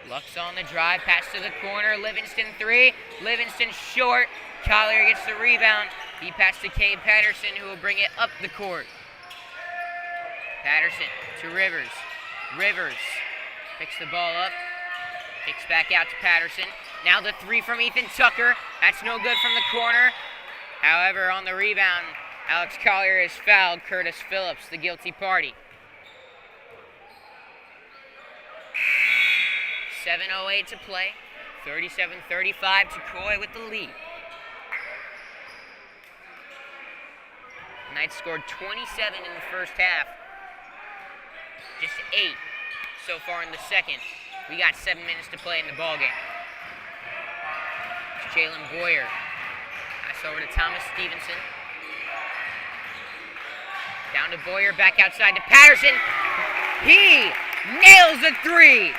Lux on the drive, pass to the corner. Livingston three. Livingston short. Collier gets the rebound. He passed to Cade Patterson, who will bring it up the court. Patterson to Rivers. Rivers picks the ball up, kicks back out to Patterson. Now the three from Ethan Tucker. That's no good from the corner. However, on the rebound, Alex Collier has fouled Curtis Phillips, the guilty party. 7:08 to play. 37-35, Tocoi with the lead. Knights scored 27 in the first half. Just 8 so far in the second. We got 7 minutes to play in the ballgame. It's Jalen Boyer. Pass over to Thomas Stevenson. Down to Boyer, back outside to Patterson. He nails a three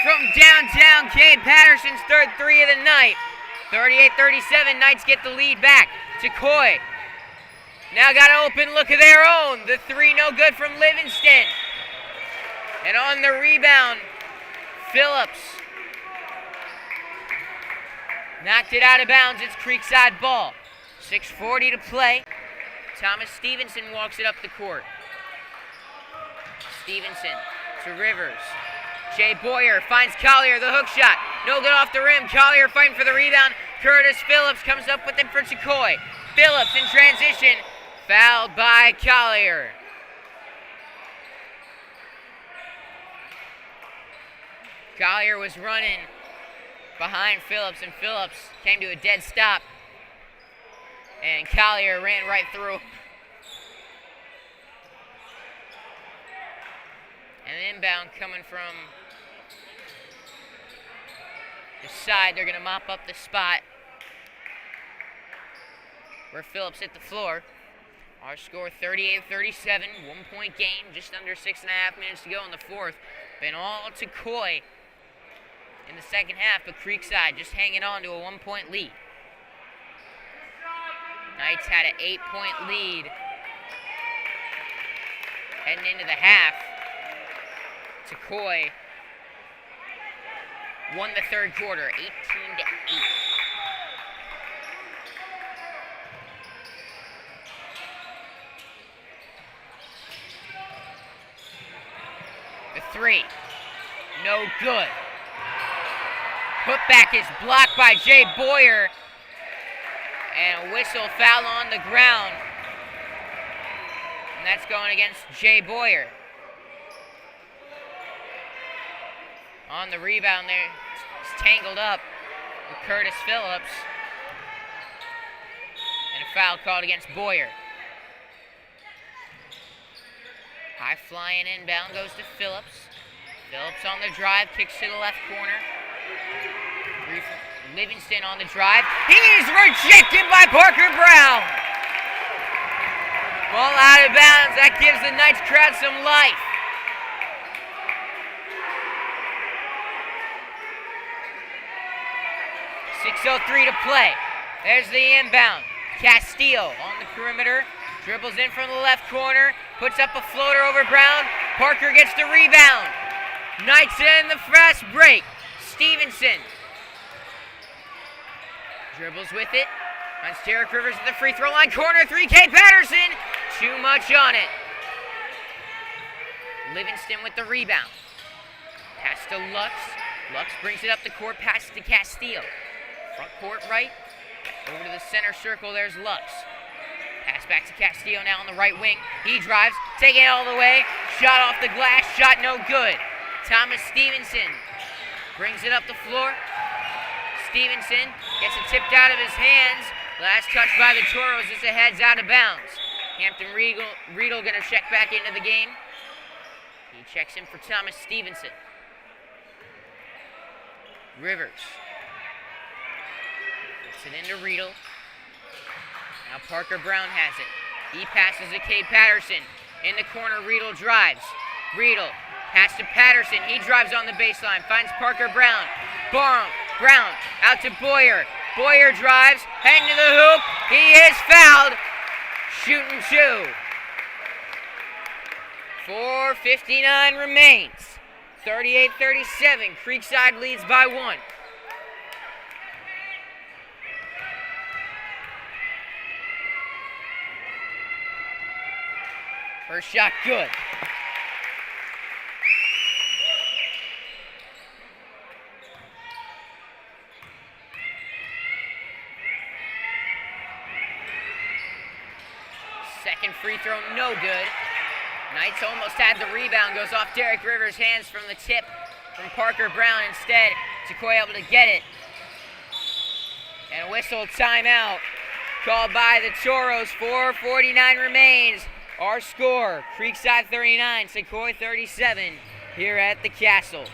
from downtown. Cade Patterson's third three of the night. 38-37, Knights get the lead back. Tocoi now got an open look of their own. The three no good from Livingston. And on the rebound, Phillips knocked it out of bounds. It's Creekside ball. 6:40 to play. Thomas Stevenson walks it up the court. Stevenson to Rivers. Jay Boyer finds Collier, the hook shot. No good off the rim. Collier fighting for the rebound. Curtis Phillips comes up with it for Tocoi. Phillips in transition. Fouled by Collier. Collier was running behind Phillips, and Phillips came to a dead stop. And Collier ran right through. An inbound coming from the side. They're going to mop up the spot where Phillips hit the floor. Our score 38-37, 1 point game, just under 6.5 minutes to go in the fourth. Been all Tocoi in the second half, but Creekside just hanging on to a 1 point lead. Knights had an 8 point lead heading into the half. Tocoi won the third quarter, 18-8. The three, no good. Putback is blocked by Jay Boyer. And a whistle, foul on the ground. And that's going against Jay Boyer. On the rebound there, it's tangled up with Curtis Phillips. And a foul called against Boyer. High flying inbound goes to Phillips. Phillips on the drive, kicks to the left corner. Livingston on the drive. He is rejected by Parker Brown. Ball out of bounds. That gives the Knights crowd some life. .6:03 to play. There's the inbound. Castillo on the perimeter. Dribbles in from the left corner. Puts up a floater over Brown. Parker gets the rebound. Knights in the fast break. Stevenson dribbles with it. Finds Derek Rivers at the free throw line. Corner three. Cade Patterson. Too much on it. Livingston with the rebound. Pass to Lux. Lux brings it up the court. Pass to Castillo. Front court right. Over to the center circle. There's Lux. Pass back to Castillo now on the right wing. He drives. Taking it all the way. Shot off the glass. Shot no good. Thomas Stevenson brings it up the floor. Stevenson gets it tipped out of his hands. Last touch by the Toros as it heads out of bounds. Hampton Riedel going to check back into the game. He checks in for Thomas Stevenson. Rivers. Gets it into Riedel. Now Parker Brown has it. He passes to Cade Patterson. In the corner, Riedel drives. Riedel pass to Patterson. He drives on the baseline. Finds Parker Brown. Brown out to Boyer. Boyer drives. Heading to the hoop. He is fouled. Shooting two. 4:59 remains. 38-37. Creekside leads by one. First shot good. Second free throw, no good. Knights almost had the rebound. Goes off Derek Rivers' hands from the tip from Parker Brown. Instead, Tocoi able to get it. And a whistle timeout called by the Toros. 4:49 remains. Our score, Creekside 39, Tocoi 37, here at the Castle.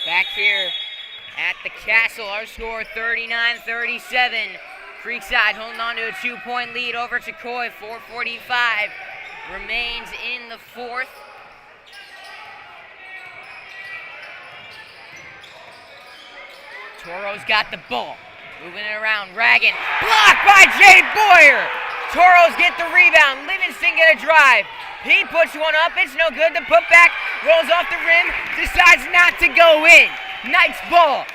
Back here at the Castle, our score 39-37. Creekside holding on to a 2-point lead over Tocoi. 4:45 remains in the fourth. Toros got the ball. Moving it around, Ragan. Blocked by Jay Boyer. Toros get the rebound. Livingston get a drive. He puts one up. It's no good. The putback rolls off the rim. Decides not to go in. Knights ball.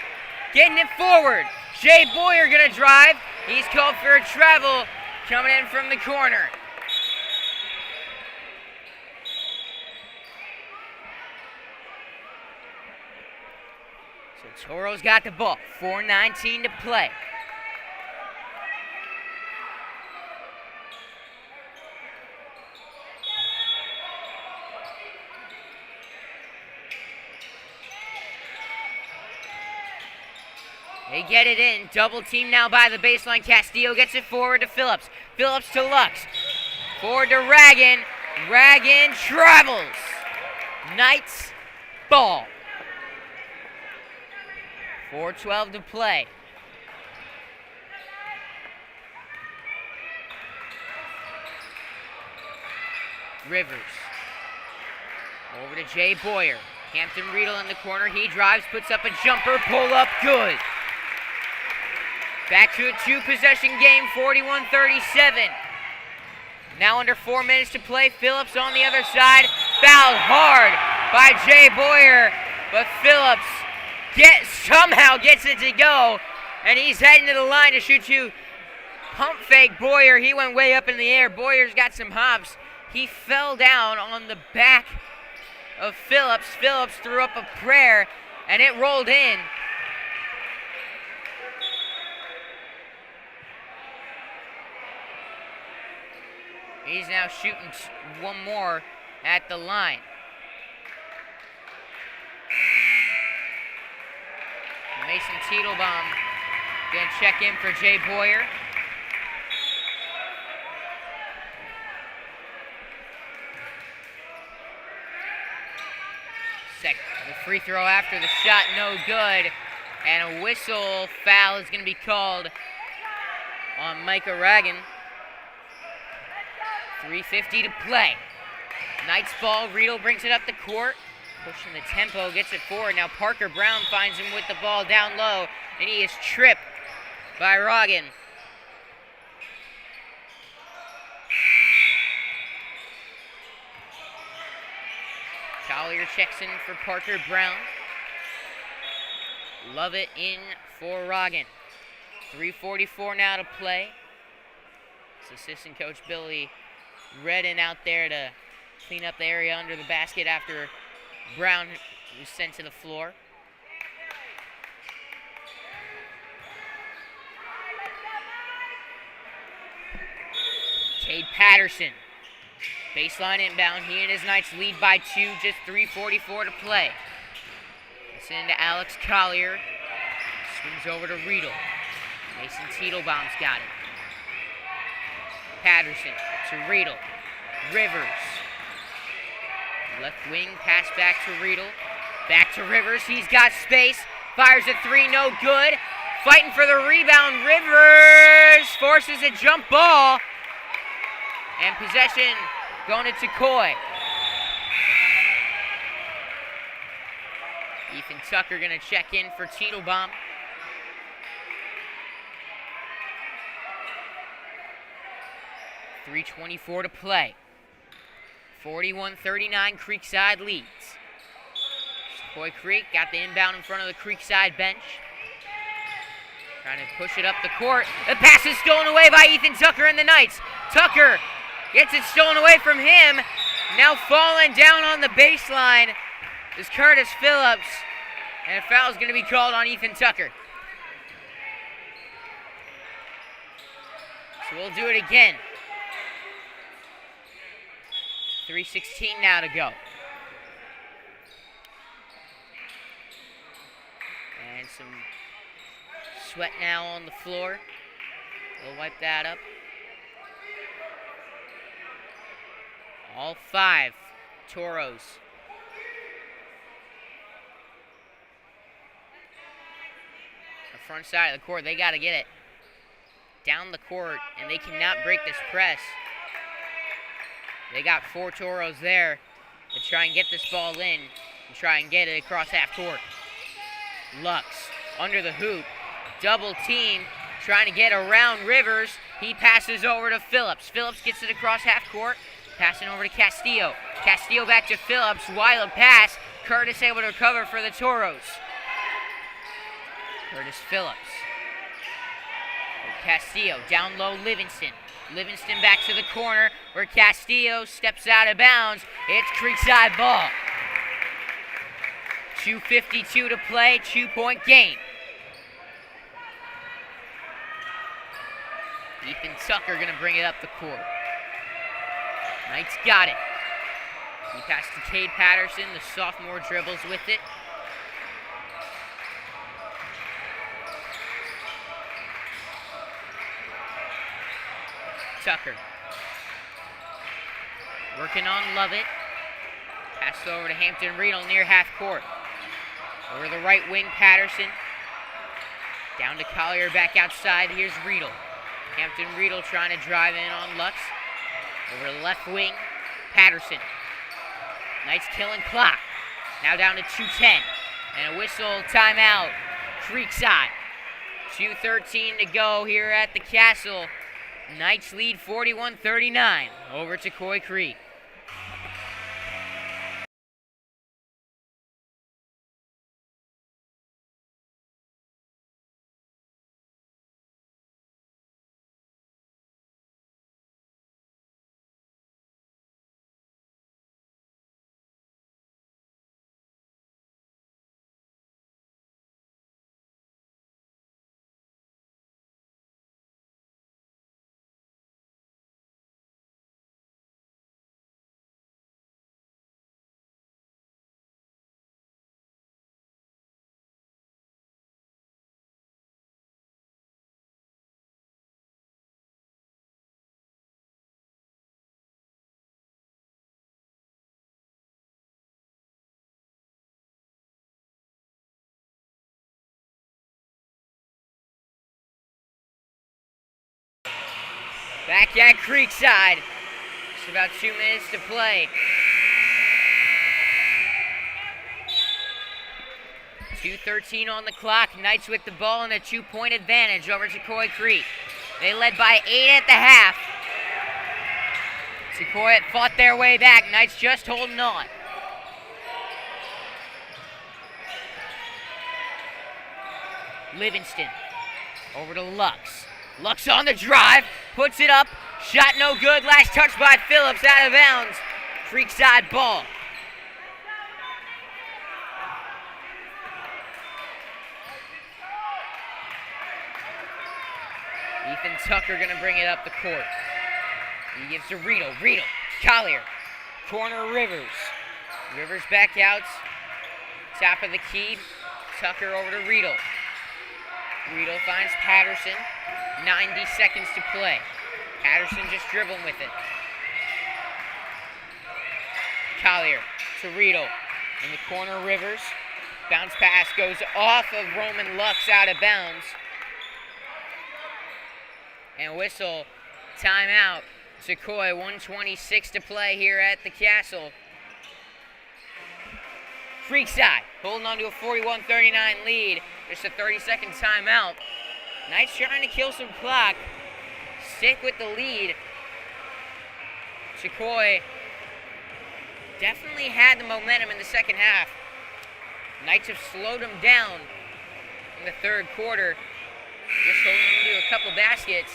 Getting it forward. Jay Boyer gonna drive. He's called for a travel. Coming in from the corner. So Toros got the ball. 4:19 to play. They get it in. Double team now by the baseline. Castillo gets it forward to Phillips. Phillips to Lux. Forward to Ragan. Ragan travels. Knights ball. 4:12 to play. Rivers. Over to Jay Boyer. Hampton Riedel in the corner. He drives, puts up a jumper. Pull up good. Back to a two-possession game, 41-37. Now under 4 minutes to play. Phillips on the other side. Fouled hard by Jay Boyer. But Phillips somehow gets it to go. And he's heading to the line to shoot two. Pump fake Boyer. He went way up in the air. Boyer's got some hops. He fell down on the back of Phillips. Phillips threw up a prayer, and it rolled in. He's now shooting one more at the line. Mason Titelbaum gonna check in for Jay Boyer. free throw after the shot, no good. And a whistle foul is going to be called on Micah Ragan. 3:50 to play. Knights ball, Riedel brings it up the court. Pushing the tempo, gets it forward. Now Parker Brown finds him with the ball down low, and he is tripped by Ragan. Collier checks in for Parker Brown. Lovett in for Ragan. 3:44 now to play. It's assistant coach Billy Redden out there to clean up the area under the basket after Brown was sent to the floor. Cade Patterson. Baseline inbound. He and his Knights lead by 2, just 3:44 to play. It's into Alex Collier. Swings over to Riedel. Mason Titelbaum's got it. Patterson to Riedel. Rivers. Left wing, pass back to Riedel. Back to Rivers. He's got space. Fires a 3, no good. Fighting for the rebound. Rivers forces a jump ball. And possession going to Tocoi. Ethan Tucker going to check in for Titelbaum. .324 to play. 41-39, Creekside leads. Tocoi Creek got the inbound in front of the Creekside bench. Trying to push it up the court. The pass is stolen away by Ethan Tucker and the Knights. Tucker gets it stolen away from him. Now falling down on the baseline is Curtis Phillips. And a foul is going to be called on Ethan Tucker. So we'll do it again. 3:16 now to go. And some sweat now on the floor. We'll wipe that up. All 5 Toros. The front side of the court, they got to get it down the court, and they cannot break this press. They got 4 Toros there to try and get this ball in and try and get it across half court. Lux under the hoop, double team, trying to get around Rivers. He passes over to Phillips. Phillips gets it across half court, passing over to Castillo. Castillo back to Phillips, wild pass. Curtis able to recover for the Toros. Curtis Phillips. Castillo down low, Livingston. Livingston back to the corner where Castillo steps out of bounds. It's Creekside ball. 2:52 to play, 2-point game. Ethan Tucker going to bring it up the court. Knights got it. He passed to Cade Patterson. The sophomore dribbles with it. Tucker. Working on Lovett. Passed over to Hampton Riedel near half court. Over the right wing, Patterson. Down to Collier, back outside. Here's Riedel. Hampton Riedel trying to drive in on Lux. Over the left wing, Patterson. Knights killing clock. Now down to 2:10. And a whistle, timeout. Creekside. 2:13 to go here at the Castle. Knights lead 41-39 over Tocoi Creek. Back at Creekside. Just about 2 minutes to play. 2:13 on the clock. Knights with the ball and a 2-point advantage over Tocoi Creek. They led by 8 at the half. Tocoi fought their way back. Knights just holding on. Livingston over to Lux. Lux on the drive, puts it up. Shot no good. Last touch by Phillips, out of bounds. Creekside ball. Ethan Tucker gonna bring it up the court. He gives to Riedel. Riedel, Collier, corner Rivers. Rivers back out, top of the key. Tucker over to Riedel. Riedel finds Patterson. 90 seconds to play. Patterson just dribbling with it. Collier to Riedel. In the corner, Rivers. Bounce pass goes off of Roman Lux, out of bounds. And whistle, timeout. Tocoi, 1:26 to play here at the Castle. Creekside holding on to a 41-39 lead. Just a 30-second timeout. Knights trying to kill some clock. Stick with the lead. Tocoi definitely had the momentum in the second half. Knights have slowed them down in the third quarter. Just holding on to a couple baskets.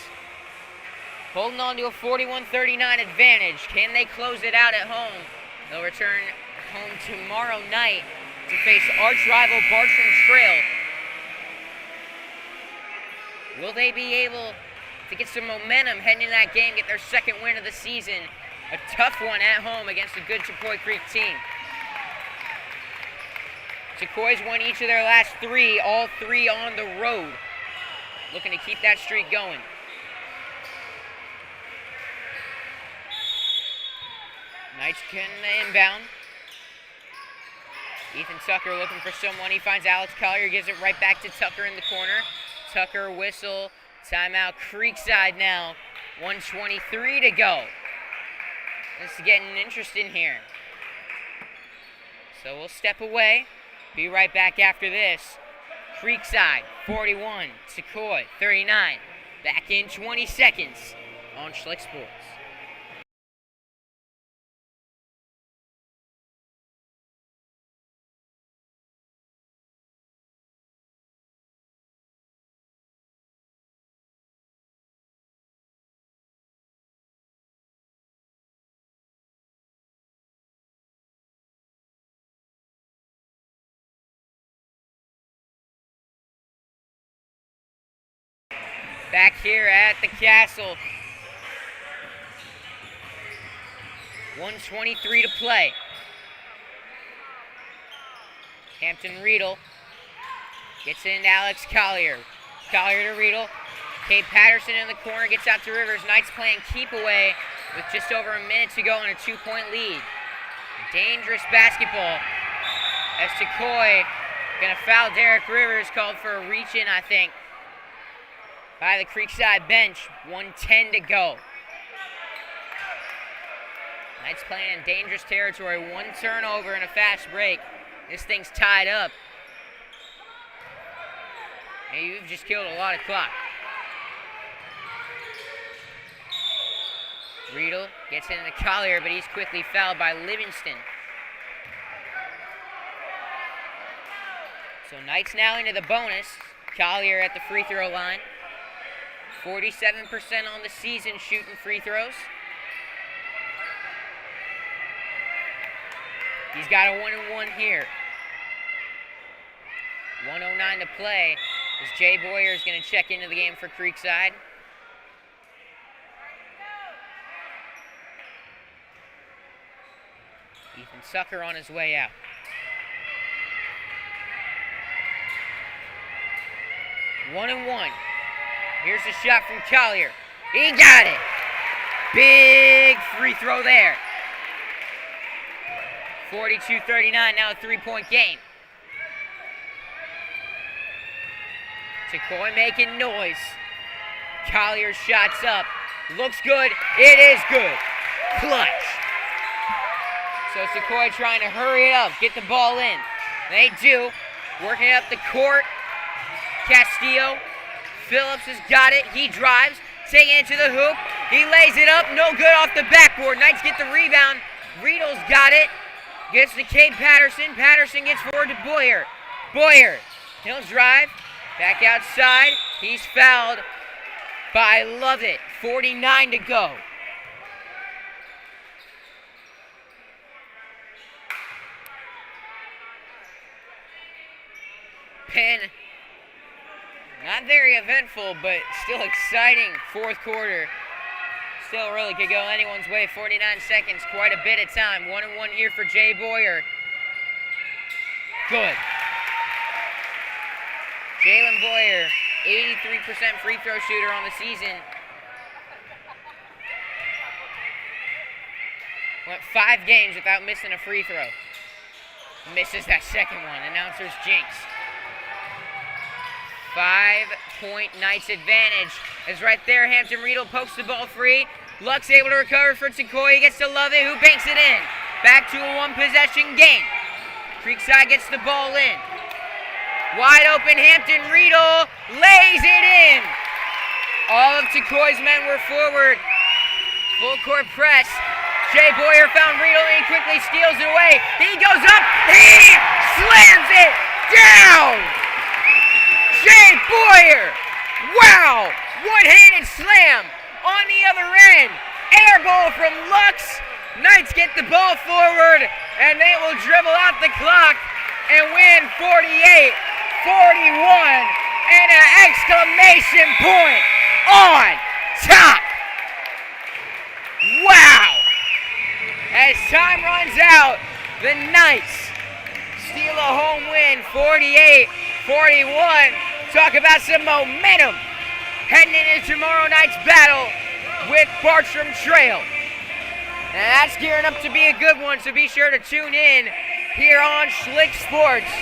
Holding on to a 41-39 advantage. Can they close it out at home? They'll return home tomorrow night to face arch rival Bartram Trail. Will they be able to get some momentum heading into that game, get their second win of the season? A tough one at home against a good Tocoi Creek team. Tocoi's won each of their last 3, all 3 on the road. Looking to keep that streak going. Knights can inbound. Ethan Tucker looking for someone. He finds Alex Collier, gives it right back to Tucker in the corner. Tucker whistle, timeout. Creekside now. 1:23 to go. This is getting interesting here. So we'll step away. Be right back after this. Creekside 41, Tocoi 39. Back in 20 seconds on Schlick Sports. Back here at the Castle. 1:23 to play. Hampton Riedel gets into Alex Collier. Collier to Riedel. Kate Patterson in the corner gets out to Rivers. Knights playing keep away with just over a minute to go and a 2-point lead. Dangerous basketball as Tocoi gonna foul Derek Rivers, called for a reach-in, I think, by the Creekside bench. 1:10 to go. Knights playing in dangerous territory. 1 turnover and a fast break. This thing's tied up. And you've just killed a lot of clock. Riedel gets into Collier, but he's quickly fouled by Livingston. So Knights now into the bonus. Collier at the free throw line. 47% on the season shooting free throws. He's got a 1-and-1 here. 1:09 to play as Jay Boyer is going to check into the game for Creekside. Ethan Tucker on his way out. One and one. Here's the shot from Collier. He got it. Big free throw there. 42-39, now a 3-point game. Tocoi making noise. Collier shots up. Looks good. It is good. Clutch. So Tocoi trying to hurry it up, get the ball in. They do. Working it up the court. Castillo. Phillips has got it. He drives. Taking it to the hoop. He lays it up. No good off the backboard. Knights get the rebound. Riedel's got it. Gets to Cade Patterson. Patterson gets forward to Boyer. Boyer. He'll drive. Back outside. He's fouled by Lovett. 49 to go. Penn, not very eventful, but still exciting fourth quarter. Still really could go anyone's way. 49 seconds, quite a bit of time. 1-1 here for Jay Boyer. Good. Jalen Boyer, 83% free throw shooter on the season. Went 5 games without missing a free throw. Misses that second one. Announcers jinx. 5-point Knights advantage is right there. Hampton Riedel pokes the ball free. Luck's able to recover for Tocoi. He gets to Lovett, who banks it in. Back to a one-possession game. Creekside gets the ball in. Wide open, Hampton Riedel lays it in. All of Tocoi's men were forward. Full court press. Jay Boyer found Riedel and he quickly steals it away. He goes up. He slams it down. Jay Boyer. Wow. One-handed slam on the other end. Air ball from Lux. Knights get the ball forward and they will dribble out the clock and win 48-41 and an exclamation point on top. Wow. As time runs out, the Knights steal a home win, 48-41. Talk about some momentum heading into tomorrow night's battle with Bartram Trail. And that's gearing up to be a good one, so be sure to tune in here on Schlick Sports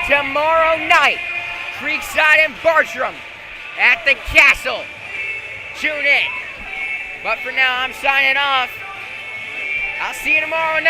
tomorrow night. Creekside and Bartram at the Castle. Tune in. But for now, I'm signing off. I'll see you tomorrow night.